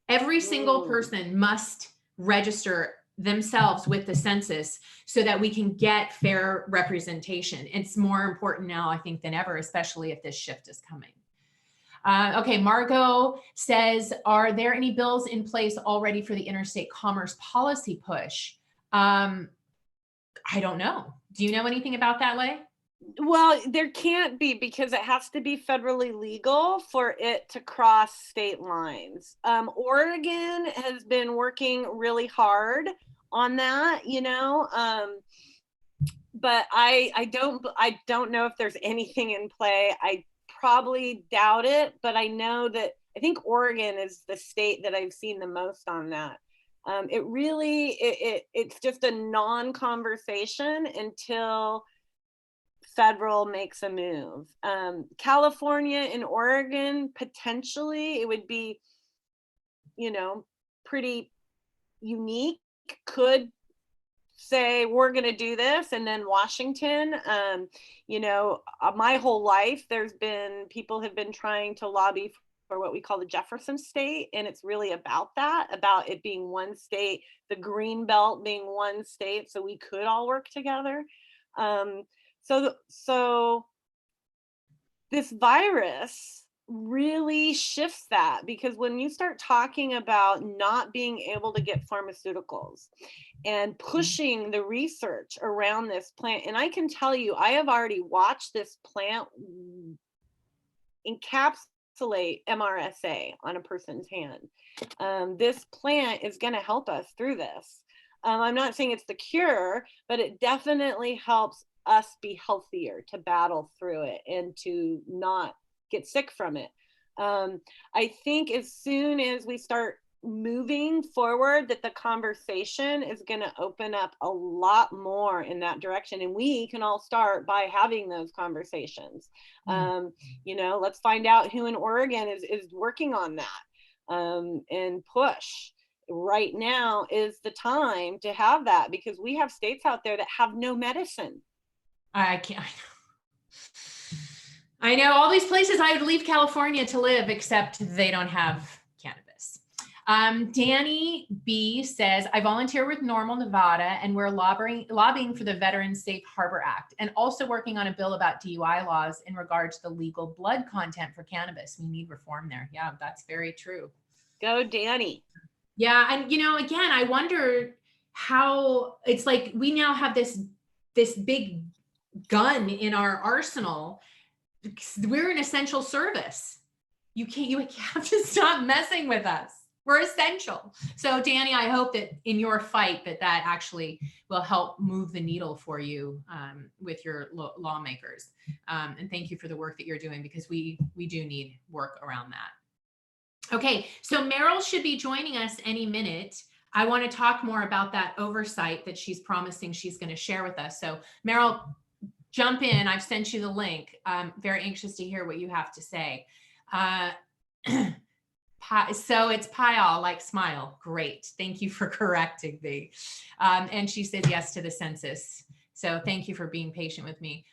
Every single person must register themselves with the census so that we can get fair representation. It's more important now, I think, than ever, especially if this shift is coming. Okay, Margot says, are there any bills in place already for the interstate commerce policy push? I don't know. Do you know anything about that, Lay? Well, there can't be, because it has to be federally legal for it to cross state lines. Oregon has been working really hard on that, but I don't know if there's anything in play. I probably doubt it, but I think Oregon is the state that I've seen the most on that. It's just a non-conversation until federal makes a move. California and Oregon, potentially, it would be, pretty unique, could say we're going to do this. And then Washington, my whole life, people have been trying to lobby for what we call the Jefferson state. And it's really about it being one state, the green belt being one state, so we could all work together. So this virus really shifts that, because when you start talking about not being able to get pharmaceuticals and pushing the research around this plant, and I can tell you, I have already watched this plant encapsulate MRSA on a person's hand. This plant is going to help us through this. I'm not saying it's the cure, but it definitely helps us be healthier to battle through it and to not get sick from it. I think as soon as we start moving forward, that the conversation is going to open up a lot more in that direction, and we can all start by having those conversations. Let's find out who in Oregon is working on that, and push. Right now is the time to have that, because we have states out there that have no medicine. I can't. I know all these places I would leave California to live, except they don't have cannabis. Danny B says, I volunteer with Normal Nevada, and we're lobbying for the Veterans Safe Harbor Act, and also working on a bill about DUI laws in regard to the legal blood content for cannabis. We need reform there. Yeah, that's very true. Go, Danny. Yeah. And, again, I wonder how it's like we now have this big gun in our arsenal. We're an essential service. You have to stop messing with us. We're essential. So Danny, I hope that in your fight that actually will help move the needle for you with your lawmakers. And thank you for the work that you're doing, because we do need work around that. Okay, so Meryl should be joining us any minute. I want to talk more about that oversight that she's promising she's going to share with us. So Meryl, jump in. I've sent you the link. I'm very anxious to hear what you have to say. So it's Pyal, like smile. Great. Thank you for correcting me. And she said yes to the census. So thank you for being patient with me.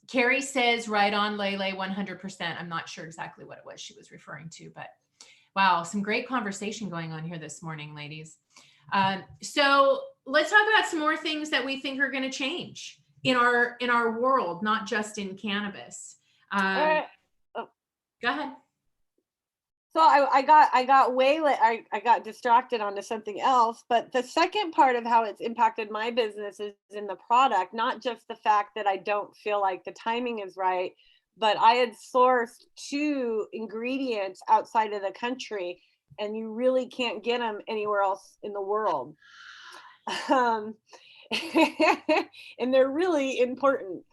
Carrie says, right on, Lele, 100%. I'm not sure exactly what it was she was referring to, but wow, some great conversation going on here this morning, ladies. So let's talk about some more things that we think are going to change in our world, not just in cannabis. Go ahead. So I got distracted onto something else, but the second part of how it's impacted my business is in the product, not just the fact that I don't feel like the timing is right, but I had sourced 2 ingredients outside of the country, and you really can't get them anywhere else in the world. And they're really important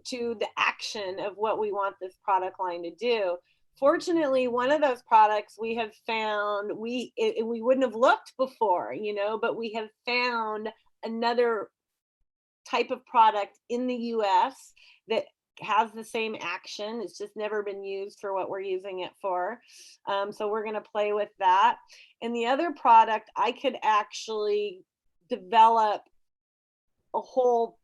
to the action of what we want this product line to do. Fortunately, one of those products we have found, we wouldn't have looked before, but we have found another type of product in the US that has the same action. It's just never been used for what we're using it for. So we're going to play with that. And the other product, I could actually develop a whole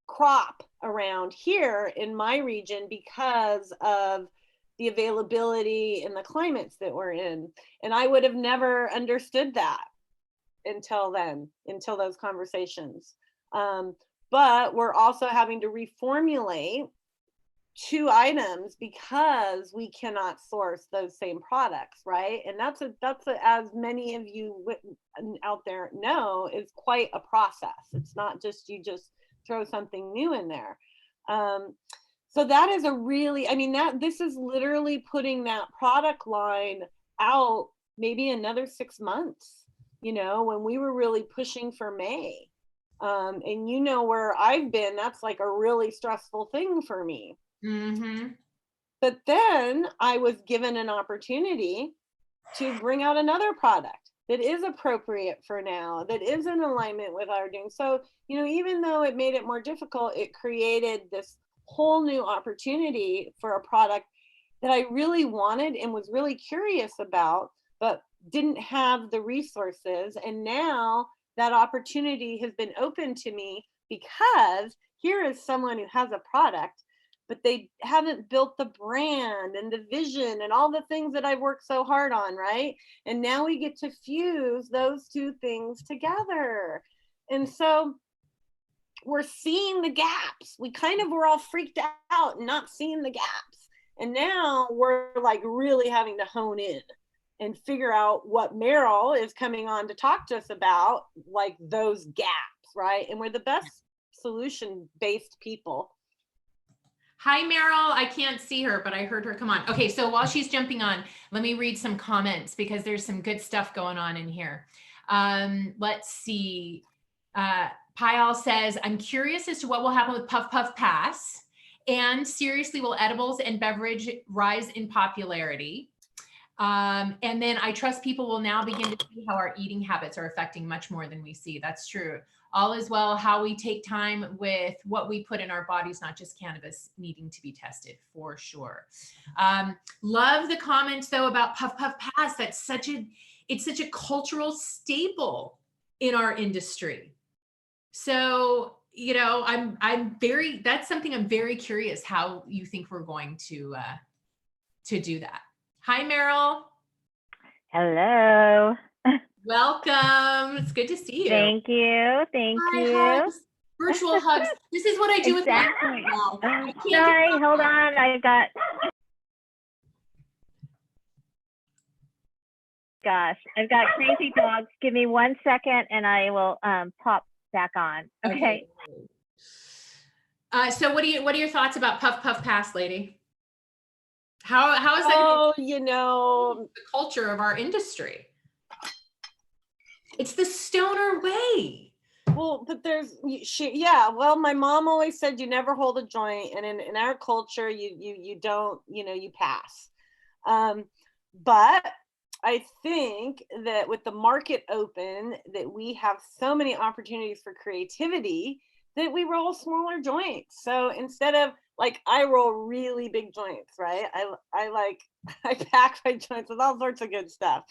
crop around here in my region because of the availability and the climates that we're in. And I would have never understood that until then, until those conversations. But we're also having to reformulate 2 items because we cannot source those same products, right? And that's as many of you out there know, is quite a process. It's not just you just throw something new in there. So that is a really, I mean, this is literally putting that product line out maybe another 6 months, you know, when we were really pushing for May. And you know where I've been, that's like a really stressful thing for me. Mm-hmm. But then I was given an opportunity to bring out another product that is appropriate for now, that is in alignment with our doing. So, you know, even though it made it more difficult, it created this whole new opportunity for a product that I really wanted and was really curious about, but didn't have the resources. And now that opportunity has been open to me because here is someone who has a product, but they haven't built the brand and the vision and all the things that I've worked so hard on, right? And now we get to fuse those 2 things together. And so we're seeing the gaps. We kind of were all freaked out and not seeing the gaps. And now we're like really having to hone in and figure out what Meryl is coming on to talk to us about, like those gaps, right? And we're the best solution-based people. Hi, Meryl. I can't see her, but I heard her come on. Okay, so while she's jumping on, let me read some comments because there's some good stuff going on in here. Let's see. Pyal says, I'm curious as to what will happen with Puff Puff Pass. And seriously, will edibles and beverage rise in popularity? And then I trust people will now begin to see how our eating habits are affecting much more than we see. That's true. All is well, how we take time with what we put in our bodies, not just cannabis needing to be tested for sure. Love the comments though about Puff Puff Pass. It's such a cultural staple in our industry. So, you know, that's something I'm very curious how you think we're going to do that. Hi, Meryl. Hello. Welcome. It's good to see you. Thank you. Thank Hi, you. hugs. Virtual hugs. This is what I do with my Exactly. now. I can't Sorry, hold on. I've got crazy dogs. Give me 1 second and I will pop back on. Okay. So what are your thoughts about Puff Puff Pass, lady? How is that? Oh, you know, the culture of our industry. It's the stoner way. Well, but yeah. Well, my mom always said you never hold a joint, and in our culture, you don't, you know, you pass. But I think that with the market open, that we have so many opportunities for creativity that we roll smaller joints. So instead of like, I roll really big joints, right? I pack my joints with all sorts of good stuff.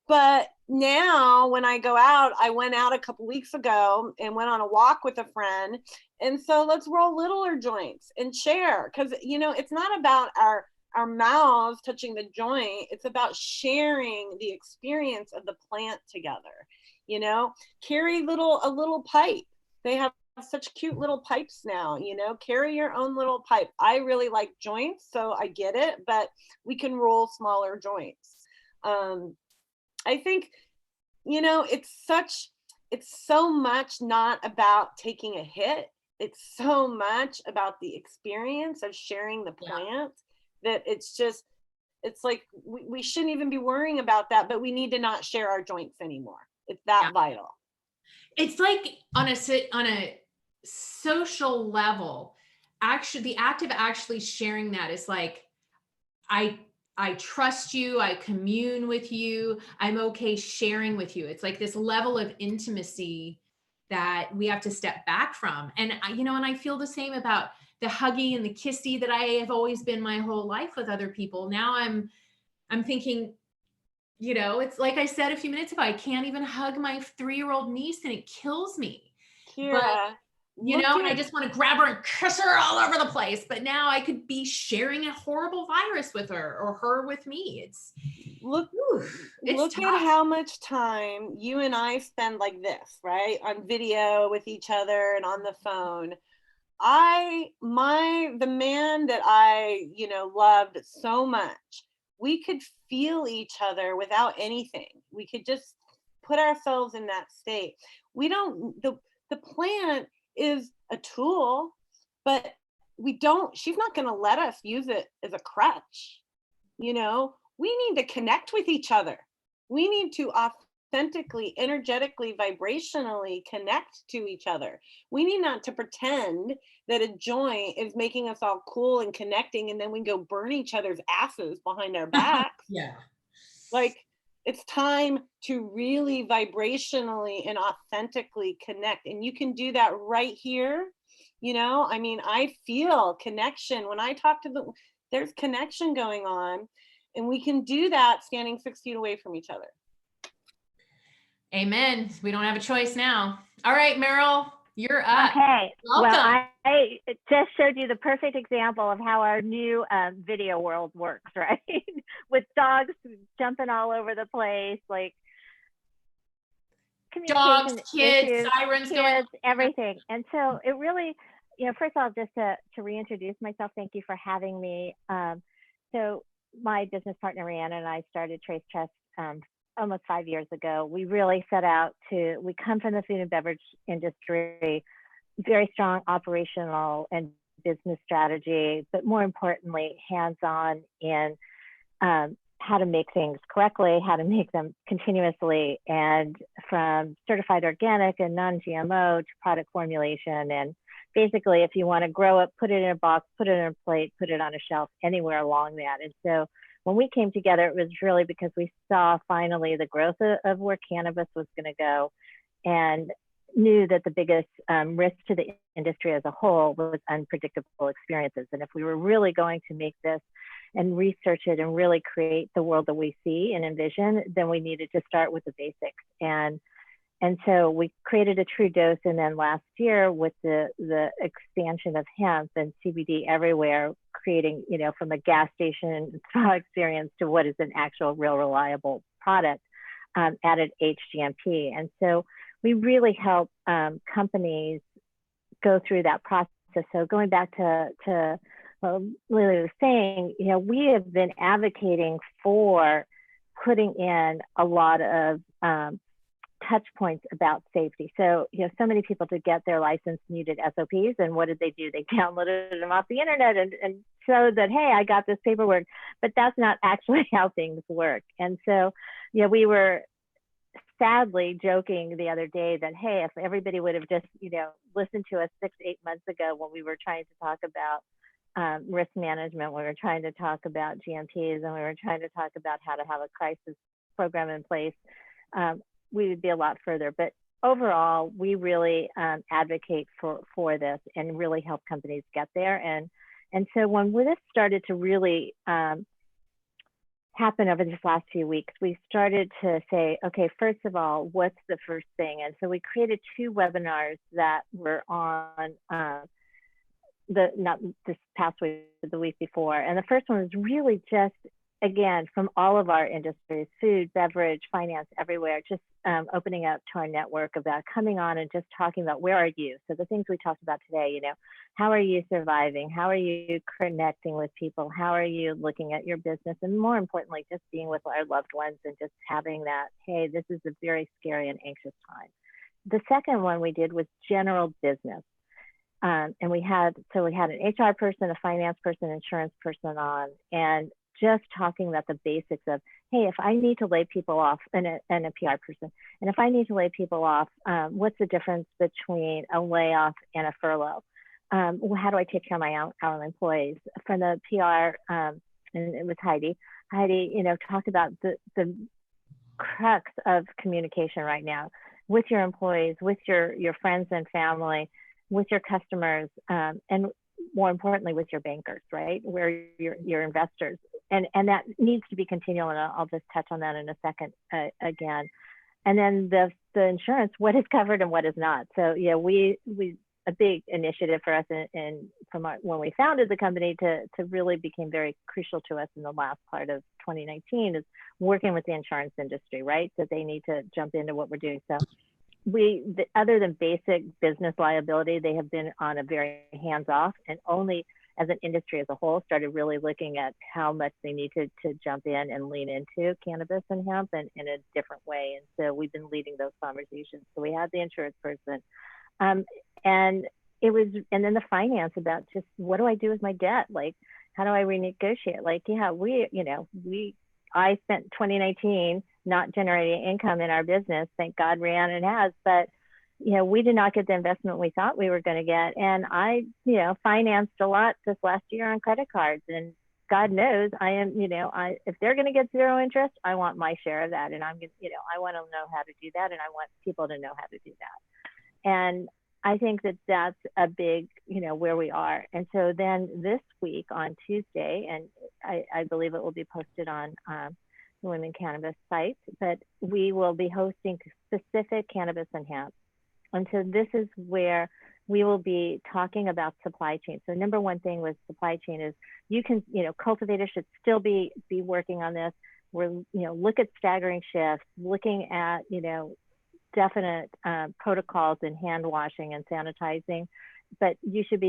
But now when I go out, I went out a couple weeks ago and went on a walk with a friend. And so let's roll littler joints and share. Cause you know, it's not about our mouths touching the joint. It's about sharing the experience of the plant together. You know, carry a little pipe. They have such cute little pipes now, you know, carry your own little pipe. I really like joints, so I get it, but we can roll smaller joints. I think, you know, it's so much not about taking a hit. It's so much about the experience of sharing the plant that it's like we shouldn't even be worrying about that, but we need to not share our joints anymore. It's that vital. It's like on a social level, actually, the act of actually sharing that is like, I trust you, I commune with you, I'm okay sharing with you. It's like this level of intimacy that we have to step back from. And and I feel the same about the huggy and the kissy that I have always been my whole life with other people. Now I'm thinking, it's like I said a few minutes ago, I can't even hug my 3-year-old niece and it kills me. But Kyra, and I just want to grab her and kiss her all over the place. But now I could be sharing a horrible virus with her or her with me. It's look tough. at how much time you and I spend like this, right? On video with each other and on the phone. The man that I, loved so much, we could feel each other without anything. We could just put ourselves in that state. The plant is a tool, but she's not going to let us use it as a crutch. We need to connect with each other. We need to authentically, energetically, vibrationally connect to each other. We need not to pretend that a joint is making us all cool and connecting, and then we go burn each other's asses behind our backs. Yeah. Like, it's time to really vibrationally and authentically connect. And you can do that right here. I feel connection when I talk to there's connection going on, and we can do that standing 6 feet away from each other. Amen. We don't have a choice now. All right, Meryl, you're up. Okay. Welcome. Well, I just showed you the perfect example of how our new video world works, right? With dogs jumping all over the place, like Dogs, communication kids, issues, sirens going on. everything. And so it really, first of all, just to reintroduce myself, thank you for having me. So my business partner, Rihanna, and I started Trace Trust almost 5 years ago. We really set out we come from the food and beverage industry, very strong operational and business strategy, but more importantly, hands-on in how to make things correctly, how to make them continuously, and from certified organic and non-GMO to product formulation. And basically, if you want to grow it, put it in a box, put it in a plate, put it on a shelf, anywhere along that. And so when we came together, it was really because we saw finally the growth of where cannabis was going to go, and knew that the biggest risk to the industry as a whole was unpredictable experiences. And if we were really going to make this and research it and really create the world that we see and envision, then we needed to start with the basics. And so we created a true dose. And then last year, with the expansion of hemp and CBD everywhere, creating, from a gas station spa experience to what is an actual real reliable product, added HGMP. And so we really help companies go through that process. So going back to what Lele was saying, we have been advocating for putting in a lot of touch points about safety. So, so many people to get their license needed SOPs, and what did they do? They downloaded them off the internet and showed that, hey, I got this paperwork, but that's not actually how things work. And so, we were sadly joking the other day that, hey, if everybody would have just, listened to us 6 to 8 months ago when we were trying to talk about risk management, we were trying to talk about GMPs, and we were trying to talk about how to have a crisis program in place, we would be a lot further. But overall, we really advocate for this and really help companies get there. And so when this started to really happen over these last few weeks, we started to say, okay, first of all, what's the first thing? And so we created 2 webinars that were on not this past week, but the week before. And the first one was really just, again, from all of our industries, food, beverage, finance, everywhere, just opening up to our network about coming on and just talking about where are you? So the things we talked about today, how are you surviving? How are you connecting with people? How are you looking at your business? And more importantly, just being with our loved ones and just having that, hey, this is a very scary and anxious time. The second one we did was general business. And we had an HR person, a finance person, insurance person on, and just talking about the basics of, hey, if I need to lay people off, and a PR person, and if I need to lay people off, what's the difference between a layoff and a furlough? How do I take care of my own employees? From the PR, and it was Heidi, talked about the crux of communication right now. with your employees, with your friends and family, with your customers, and more importantly, with your bankers, right? Where your investors, and that needs to be continual. And I'll just touch on that in a second again. And then the insurance, what is covered and what is not. So yeah, we a big initiative for us when we founded the company to really became very crucial to us in the last part of 2019 is working with the insurance industry, right? That they need to jump into what we're doing. So other than basic business liability, they have been on a very hands-off, and only as an industry as a whole started really looking at how much they need to jump in and lean into cannabis and hemp in a different way. And so we've been leading those conversations. So we had the insurance person, and then the finance about just what do I do with my debt? Like, how do I renegotiate? Like, yeah, I spent 2019 not generating income in our business. Thank God Rhiannon has, but we did not get the investment we thought we were going to get. And I, financed a lot this last year on credit cards, and God knows I am, if they're going to get zero interest, I want my share of that. And I'm going to, I want to know how to do that. And I want people to know how to do that. And I think that that's a big, where we are. And so then this week on Tuesday, and I believe it will be posted on the Women Cannabis site, but we will be hosting specific cannabis and hemp. And so this is where we will be talking about supply chain. So number one thing with supply chain is you can, cultivators should still be working on this. We're, look at staggering shifts, looking at, definite protocols in hand washing and sanitizing, but you should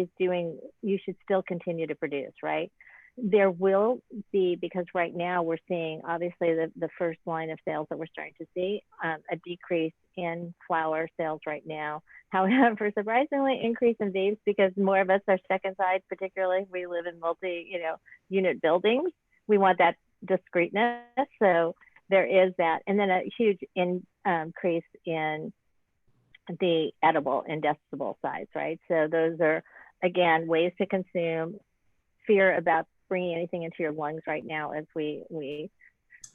still continue to produce, right? There will be, because right now we're seeing obviously the first line of sales that we're starting to see, a decrease in flower sales right now. However, surprisingly increase in vapes, because more of us are step inside, particularly we live in unit buildings. We want that discreetness. So there is that. And then a huge increase in the edible ingestible sides, right? So those are, again, ways to consume, fear about bringing anything into your lungs right now as we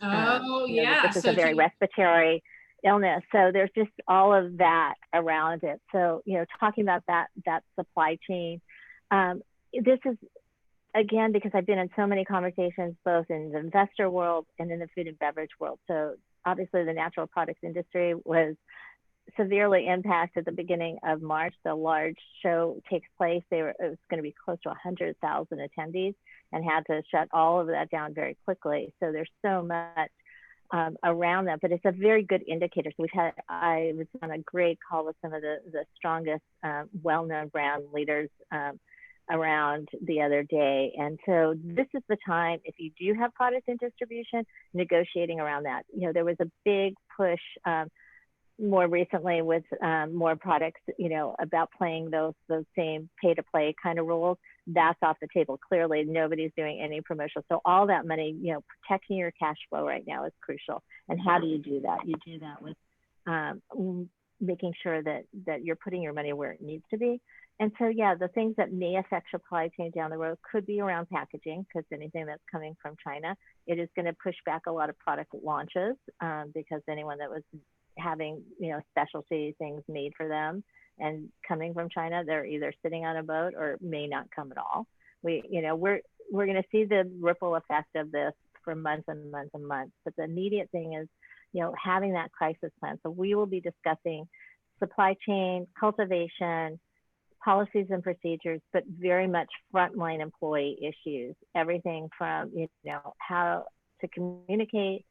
this is a very respiratory illness. So there's just all of that around it. So, talking about that supply chain, this is, again, because I've been in so many conversations, both in the investor world and in the food and beverage world. So obviously the natural products industry was severely impacted at the beginning of March. The large show takes place. It was going to be close to 100,000 attendees and had to shut all of that down very quickly. So there's so much around that, but it's a very good indicator. So I was on a great call with some of the strongest well-known brand leaders around the other day. And so this is the time, if you do have product in distribution, negotiating around that. There was a big push more recently with more products, about playing those same pay-to-play kind of rules. That's off the table. Clearly, nobody's doing any promotion. So all that money, protecting your cash flow right now is crucial. And how do you do that? You do that with making sure that you're putting your money where it needs to be. And so, yeah, the things that may affect supply chain down the road could be around packaging, because anything that's coming from China, it is going to push back a lot of product launches, because anyone that was having, specialty things made for them and coming from China, they're either sitting on a boat or may not come at all. We're going to see the ripple effect of this for months and months and months. But the immediate thing is, having that crisis plan. So we will be discussing supply chain, cultivation, policies and procedures, but very much frontline employee issues. Everything from, how to communicate,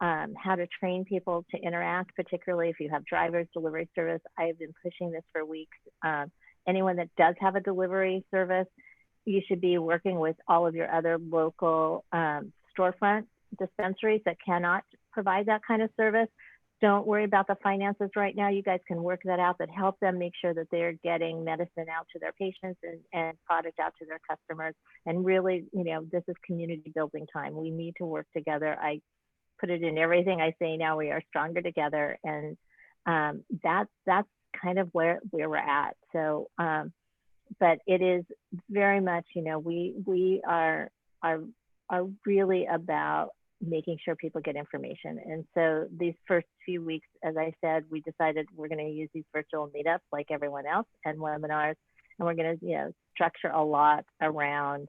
how to train people to interact, particularly if you have drivers, delivery service. I've been pushing this for weeks. Anyone that does have a delivery service, you should be working with all of your other local storefront dispensaries that cannot provide that kind of service. Don't worry about the finances right now. You guys can work that out, but help them make sure that they're getting medicine out to their patients and product out to their customers. And really, this is community building time. We need to work together. I put it in everything I say now. We are stronger together, and that's kind of where we're at. So, but it is very much, we are really about making sure people get information. And so these first few weeks, as I said, we decided we're going to use these virtual meetups like everyone else and webinars, and we're going to, structure a lot around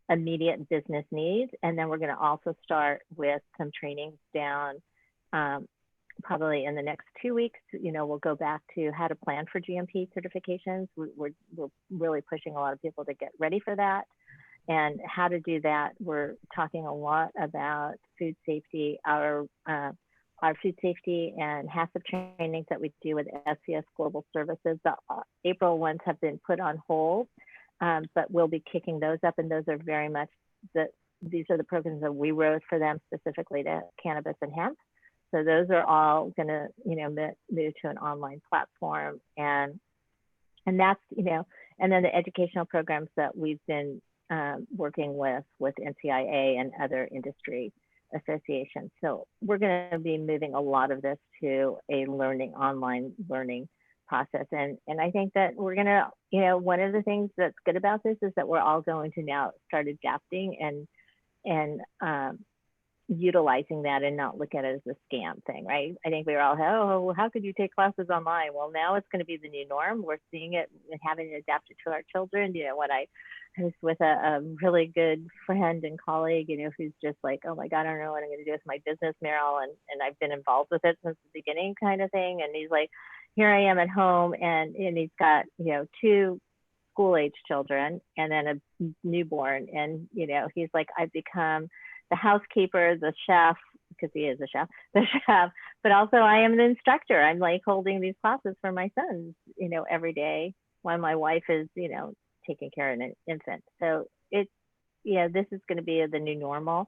immediate business needs. And then we're going to also start with some trainings down probably in the next 2 weeks. We'll go back to how to plan for GMP certifications. We're really pushing a lot of people to get ready for that. And how to do that, we're talking a lot about food safety, our food safety and HACCP trainings that we do with SCS Global Services. The April ones have been put on hold, but we'll be kicking those up, and those are very much these are the programs that we wrote for them specifically to cannabis and hemp. So those are all going to, move to an online platform, and that's, and then the educational programs that we've been working with NCIA and other industry associations. So we're going to be moving a lot of this to a online learning process. And I think that we're going to, one of the things that's good about this is that we're all going to now start adapting and utilizing that and not look at it as a scam thing, right? I think we were all, how could you take classes online? Well, now it's going to be the new norm. We're seeing it and having it adapted to our children. When I was with a really good friend and colleague, who's just like, oh my God, I don't know what I'm going to do with my business, Meryl. And I've been involved with it since the beginning kind of thing. And he's like, here I am at home, and he's got, 2 school-age children and then a newborn. And, he's like, I've become the housekeeper, the chef, because he is a chef, the chef, but also I am the instructor. I'm like holding these classes for my sons, every day while my wife is, taking care of an infant. So this is going to be the new normal.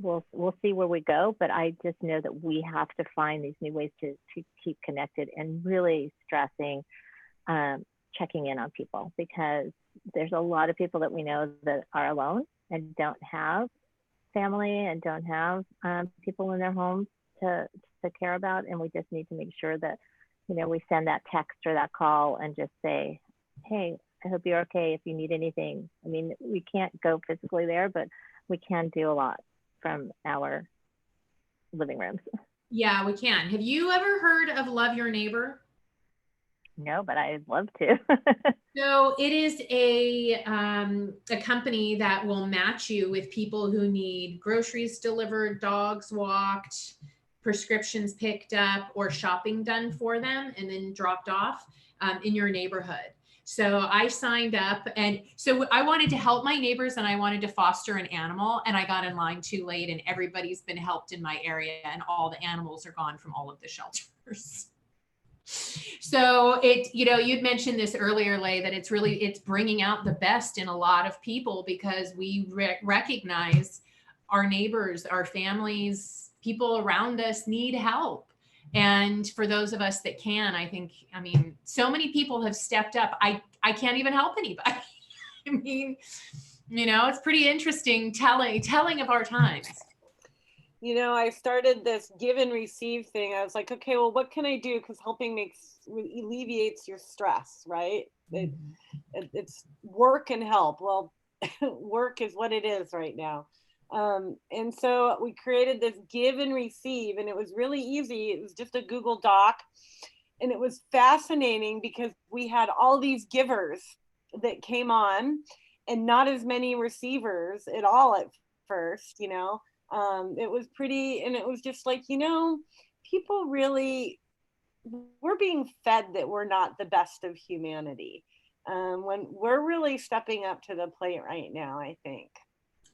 We'll see where we go, but I just know that we have to find these new ways to keep connected, and really stressing checking in on people, because there's a lot of people that we know that are alone and don't have family and don't have people in their homes to care about. And we just need to make sure that, we send that text or that call and just say, hey, I hope you're okay if you need anything. I mean, we can't go physically there, but we can do a lot from our living rooms. Yeah, we can. Have you ever heard of Love Your Neighbor? No, but I'd love to. So it is a company that will match you with people who need groceries delivered, dogs walked, prescriptions picked up, or shopping done for them and then dropped off in your neighborhood. So I signed up, and so I wanted to help my neighbors, and I wanted to foster an animal, and I got in line too late, and everybody's been helped in my area, and all the animals are gone from all of the shelters. So you'd mentioned this earlier, Lele, that it's bringing out the best in a lot of people, because we recognize our neighbors, our families, people around us need help. And for those of us that can, so many people have stepped up. I can't even help anybody. It's pretty interesting telling of our times. I started this give and receive thing. I was like, okay, well, what can I do? Because helping alleviates your stress, right? It's work and help. Well, work is what it is right now. And so we created this give and receive, and it was really easy. It was just a Google Doc, and it was fascinating because we had all these givers that came on and not as many receivers at all at first, it was pretty, and it was just like, people really, we're being fed that we're not the best of humanity. When we're really stepping up to the plate right now, I think.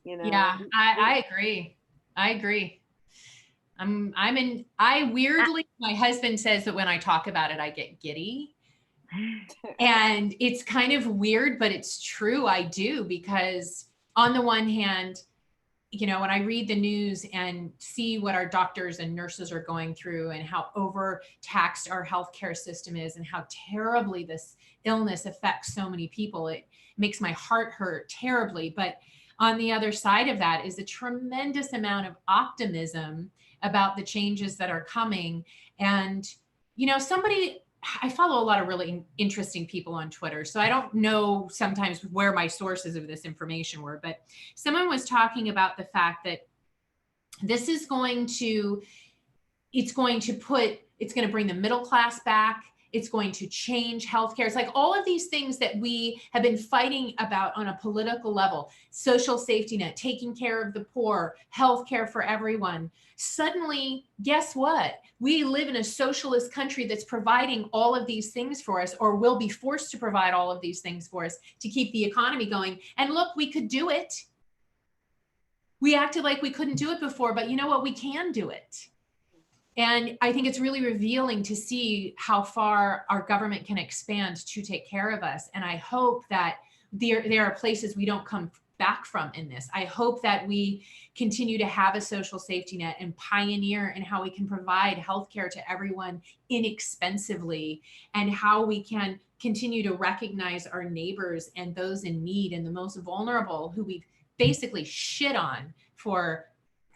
Yeah, I agree. I weirdly, my husband says that when I talk about it, I get giddy. And it's kind of weird, but it's true. I do, because on the one hand, when I read the news and see what our doctors and nurses are going through, and how overtaxed our healthcare system is, and how terribly this illness affects so many people, it makes my heart hurt terribly. But on the other side of that is a tremendous amount of optimism about the changes that are coming. And, somebody I follow a lot of really interesting people on Twitter. So I don't know sometimes where my sources of this information were, but someone was talking about the fact that this is going to, it's going to bring the middle class back. It's going to change healthcare. It's like all of these things that we have been fighting about on a political level, social safety net, taking care of the poor, healthcare for everyone. Suddenly, guess what? We live in a socialist country that's providing all of these things for us, or will be forced to provide all of these things for us to keep the economy going. And look, we could do it. We acted like we couldn't do it before, but you know what? We can do it. And I think it's really revealing to see how far our government can expand to take care of us. And I hope that there are places we don't come back from in this. I hope that we continue to have a social safety net and pioneer in how we can provide healthcare to everyone inexpensively, and how we can continue to recognize our neighbors and those in need and the most vulnerable, who we've basically shit on for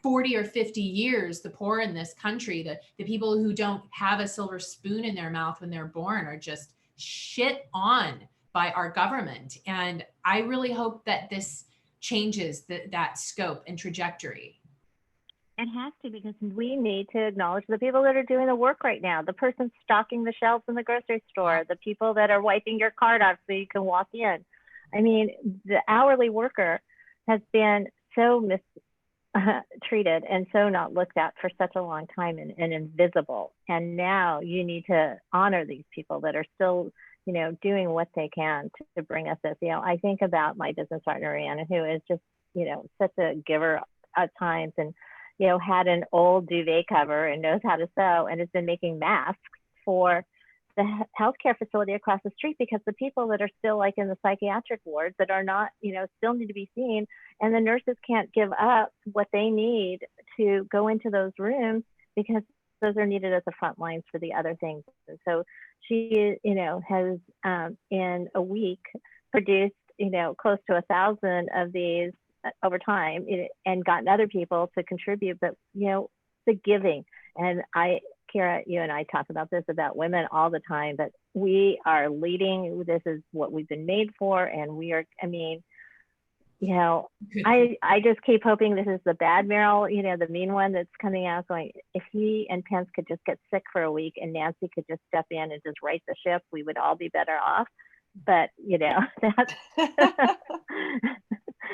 40 or 50 years. The poor in this country, the people who don't have a silver spoon in their mouth when they're born, are just shit on by our government. And I really hope that this changes that scope and trajectory. It has to, because we need to acknowledge the people that are doing the work right now. The person stocking the shelves in the grocery store, the people that are wiping your cart off so you can walk in. I mean, the hourly worker has been so treated and so not looked at for such a long time, and invisible. And now you need to honor these people that are still, you know, doing what they can to bring us this. You know, I think about my business partner, Rihanna, who is just, you know, such a giver at times, and, you know, had an old duvet cover and knows how to sew, and has been making masks for the healthcare facility across the street, because the people that are still like in the psychiatric wards that are not, you know, still need to be seen, and the nurses can't give up what they need to go into those rooms, because those are needed as the front lines for the other things. And so she, you know, has in a week produced, you know, close to 1,000 of these over time, and gotten other people to contribute. But, you know, the giving, and Kyra, you and I talk about this about women all the time, but we are leading. This is what we've been made for. And we are, I mean, you know, I just keep hoping this is the bad Meryl, you know, the mean one that's coming out going, if he and Pence could just get sick for a week and Nancy could just step in and just right the ship, we would all be better off. But, you know, that's,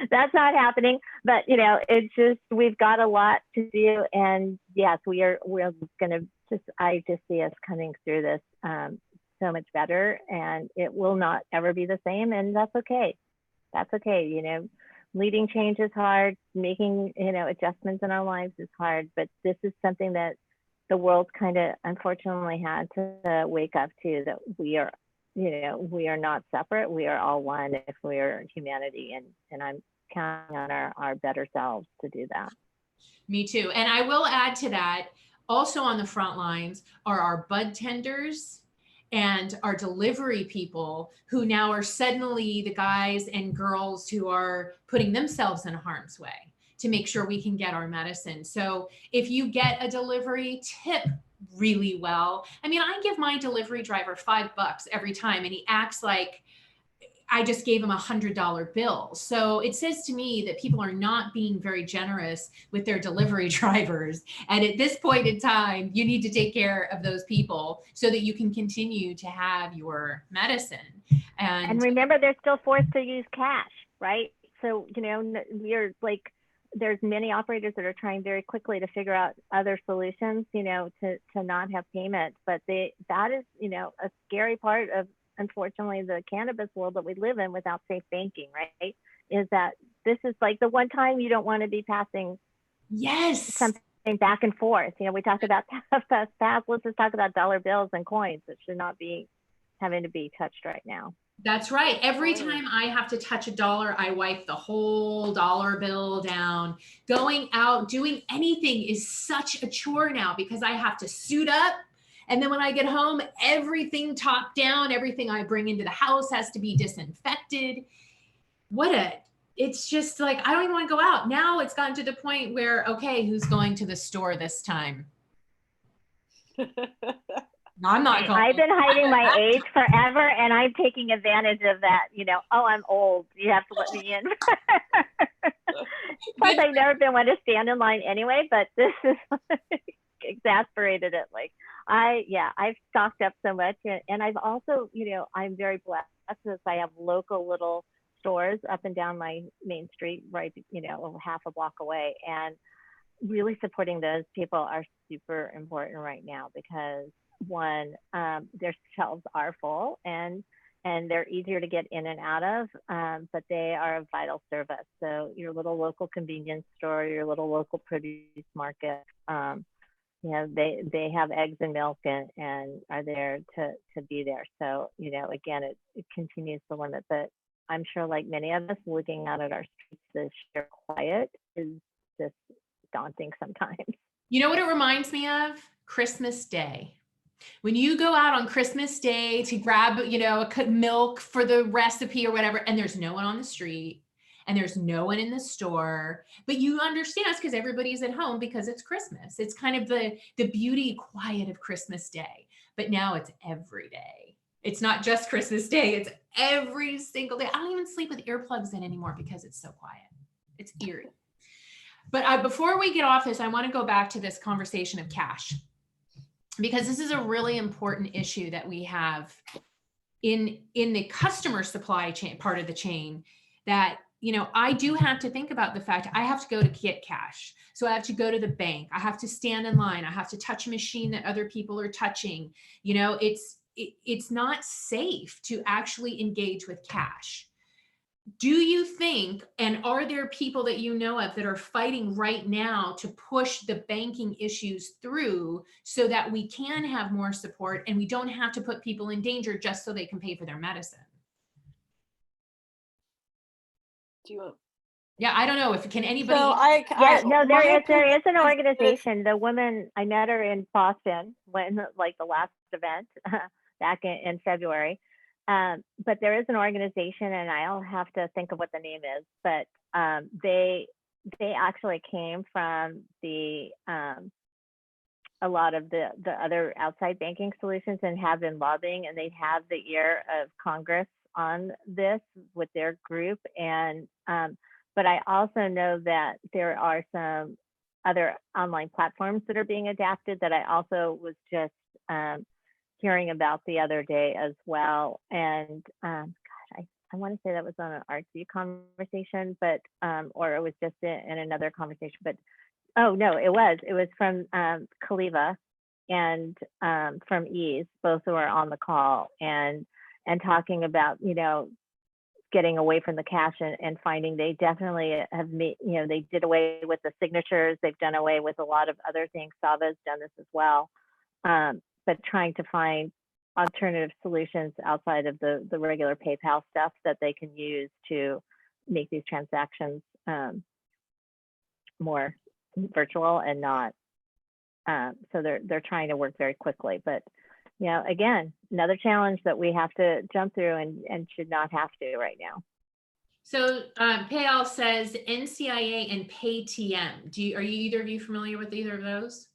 that's not happening. But, you know, it's just, we've got a lot to do. And yes, we're going to I just see us coming through this so much better, and it will not ever be the same. And that's okay. That's okay. You know, leading change is hard. Making, you know, adjustments in our lives is hard. But this is something that the world kind of unfortunately had to wake up to, that we are, you know, we are not separate. We are all one if we are humanity. And I'm counting on our better selves to do that. Me too. And I will add to that, also on the front lines are our bud tenders and our delivery people, who now are suddenly the guys and girls who are putting themselves in harm's way to make sure we can get our medicine. So if you get a delivery, tip really well. I mean, I give my delivery driver $5 every time, and he acts like I just gave him $100 bill. So it says to me that people are not being very generous with their delivery drivers. And at this point in time, you need to take care of those people so that you can continue to have your medicine. And remember, they're still forced to use cash, right? So, you know, we're like, there's many operators that are trying very quickly to figure out other solutions, you know, to not have payment. But that is, you know, a scary part of, unfortunately, the cannabis world that we live in without safe banking, right? Is that this is like the one time you don't want to be passing something back and forth. You know, we talk about pass. Let's just talk about dollar bills and coins that should not be having to be touched right now. That's right. Every time I have to touch a dollar, I wipe the whole dollar bill down. Going out, doing anything is such a chore now, because I have to suit up. And then when I get home, everything top down, everything I bring into the house has to be disinfected. It's just like, I don't even want to go out. Now it's gotten to the point where, okay, who's going to the store this time? I'm not going. I've been hiding my age forever, and I'm taking advantage of that. Oh, I'm old. You have to let me in. Plus, I've never been one to stand in line anyway, but this is exasperated it. I've stocked up so much, and I've also, I'm very blessed because I have local little stores up and down my main street, right, over half a block away, and really supporting those people are super important right now because one, their shelves are full and they're easier to get in and out of, but they are a vital service. So your little local convenience store, your little local produce market, they have eggs and milk and are there to be there. So, again, it continues to limit, but I'm sure like many of us looking out at our streets, the sheer quiet is just daunting sometimes. You know what it reminds me of? Christmas Day. When you go out on Christmas Day to grab, a milk for the recipe or whatever, and there's no one on the street and there's no one in the store, but you understand it's because everybody's at home because it's Christmas. It's kind of the beauty quiet of Christmas Day, but now it's every day. It's not just Christmas Day. It's every single day. I don't even sleep with earplugs in anymore because it's so quiet. It's eerie. But before we get off this, I want to go back to this conversation of cash, because this is a really important issue that we have in the customer supply chain part of the chain, that, I do have to think about the fact I have to go to get cash. So I have to go to the bank. I have to stand in line. I have to touch a machine that other people are touching. It's not safe to actually engage with cash. Do you think, and are there people that you know of that are fighting right now to push the banking issues through so that we can have more support and we don't have to put people in danger just so they can pay for their medicine? Yeah, I don't know if can anybody. So there is an organization. The woman, I met her in Boston when the last event back in February. But there is an organization, and I'll have to think of what the name is, but they actually came from a lot of the other outside banking solutions and have been lobbying, and they have the ear of Congress on this with their group. And but I also know that there are some other online platforms that are being adapted that I also was just hearing about the other day as well. And I want to say that was on an artsy conversation, but or it was just in another conversation. But oh no, it was from Kaliva and from Ease, both who are on the call and talking about getting away from the cash and finding they definitely have made, they did away with the signatures. They've done away with a lot of other things. Sava's done this as well. But trying to find alternative solutions outside of the regular PayPal stuff that they can use to make these transactions more virtual and not. So they're trying to work very quickly. But again, another challenge that we have to jump through and should not have to right now. So Payal says NCIA and PayTM. Are you either of you familiar with either of those?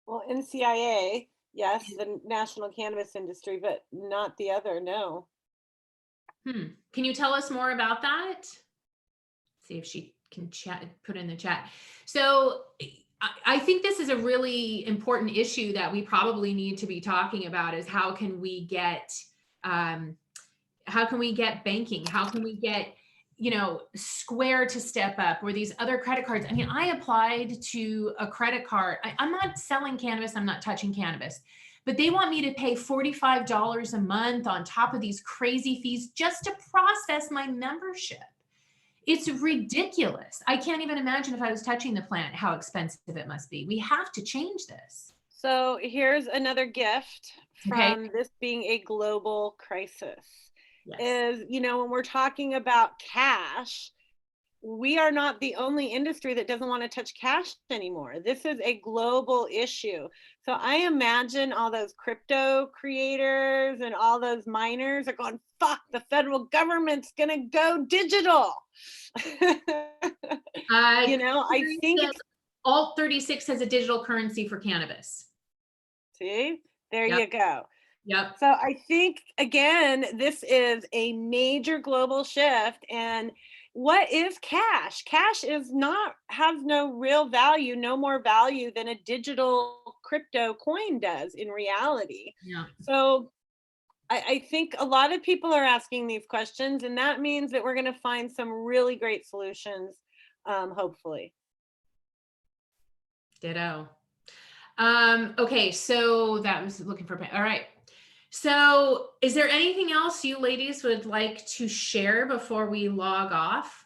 Well, NCIA, yes, the national cannabis industry, but not the other, no. Can you tell us more about that? See if she can put in the chat. So I think this is a really important issue that we probably need to be talking about, is how can we get banking? How can we get, Square to step up, or these other credit cards? I mean, I applied to a credit card. I'm not selling cannabis. I'm not touching cannabis, but they want me to pay $45 a month on top of these crazy fees just to process my membership. It's ridiculous. I can't even imagine if I was touching the plant, how expensive it must be. We have to change this. So here's another gift from this being a global crisis. Yes. Is, when we're talking about cash, we are not the only industry that doesn't want to touch cash anymore. This is a global issue. So I imagine all those crypto creators and all those miners are going, fuck, the federal government's going to go digital. I think Alt 36 has a digital currency for cannabis. See? There Yep. you go. Yep. So I think, again, this is a major global shift. And what is cash? Cash has no real value, no more value than a digital crypto coin does in reality. Yeah. So I think a lot of people are asking these questions, and that means that we're going to find some really great solutions, hopefully. Ditto. Okay, so that was looking for, all right. So is there anything else you ladies would like to share before we log off?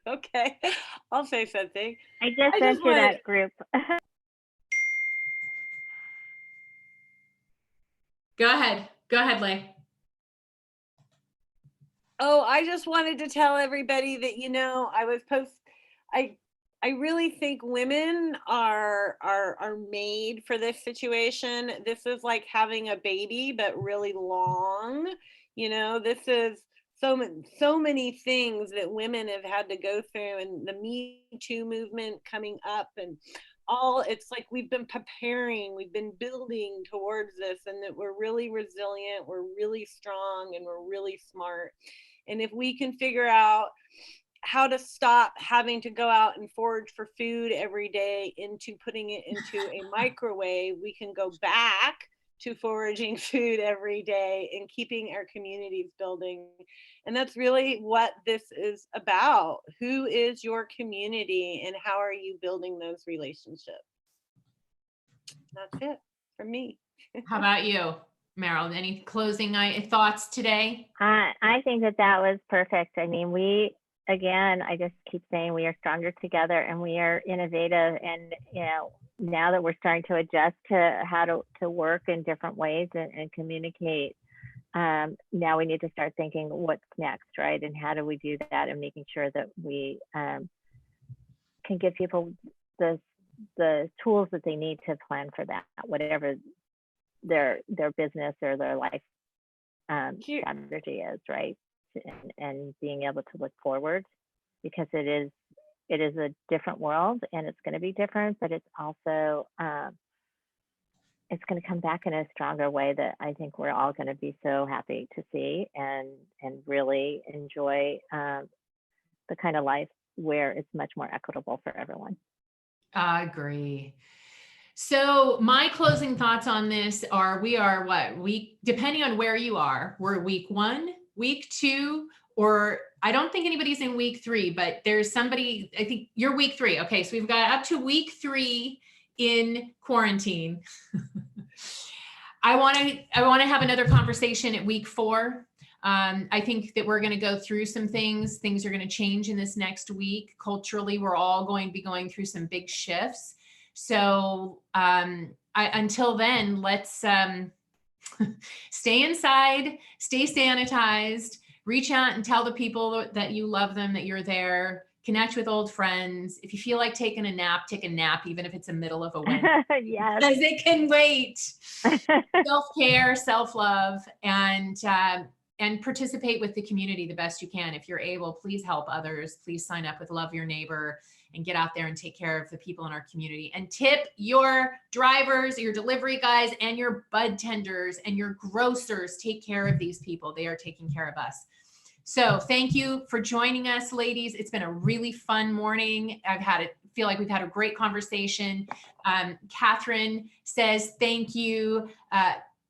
Okay, I'll say something. I just sent you that group. Go ahead. Go ahead, Lay. Oh, I just wanted to tell everybody that, I really think women are made for this situation. This is like having a baby, but really long. This is so many things that women have had to go through, and the Me Too movement coming up, and it's like we've been preparing, we've been building towards this, and that we're really resilient, we're really strong, and we're really smart. And if we can figure out how to stop having to go out and forage for food every day into putting it into a microwave, we can go back to foraging food every day and keeping our communities building. And that's really what this is about. Who is your community, and how are you building those relationships? That's it for me. How about you, Meryl? Any closing thoughts today? I think that was perfect. I mean, I just keep saying we are stronger together, and we are innovative. And, now that we're starting to adjust to how to work in different ways and communicate, now we need to start thinking what's next, right? And how do we do that, and making sure that we can give people the tools that they need to plan for that, whatever their business or their life strategy is, right? And being able to look forward, because it is a different world, and it's going to be different, but it's also it's going to come back in a stronger way that I think we're all going to be so happy to see and really enjoy the kind of life where it's much more equitable for everyone. I agree. So my closing thoughts on this are, we are depending on where you are, we're week 1, week 2, or I don't think anybody's in week 3, but there's somebody, I think you're week 3. Okay. So we've got up to week 3 in quarantine. I want to have another conversation at week 4. I think that we're going to go through some things. Things are going to change in this next week. Culturally, we're all going to be going through some big shifts. So until then, let's stay inside, stay sanitized, reach out and tell the people that you love them, that you're there, connect with old friends. If you feel like taking a nap, take a nap, even if it's the middle of a Wednesday. Yes. Because it can wait. Self-care, self-love, and participate with the community the best you can. If you're able, please help others. Please sign up with Love Your Neighbor and get out there and take care of the people in our community, and tip your drivers, your delivery guys, and your bud tenders and your grocers. Take care of these people. They are taking care of us. So thank you for joining us, ladies. It's been a really fun morning. Feel like we've had a great conversation. Catherine says thank you.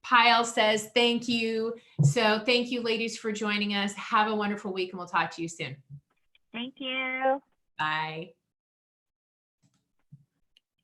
Pyle says thank you. So thank you, ladies, for joining us. Have a wonderful week, and we'll talk to you soon. Thank you. Bye.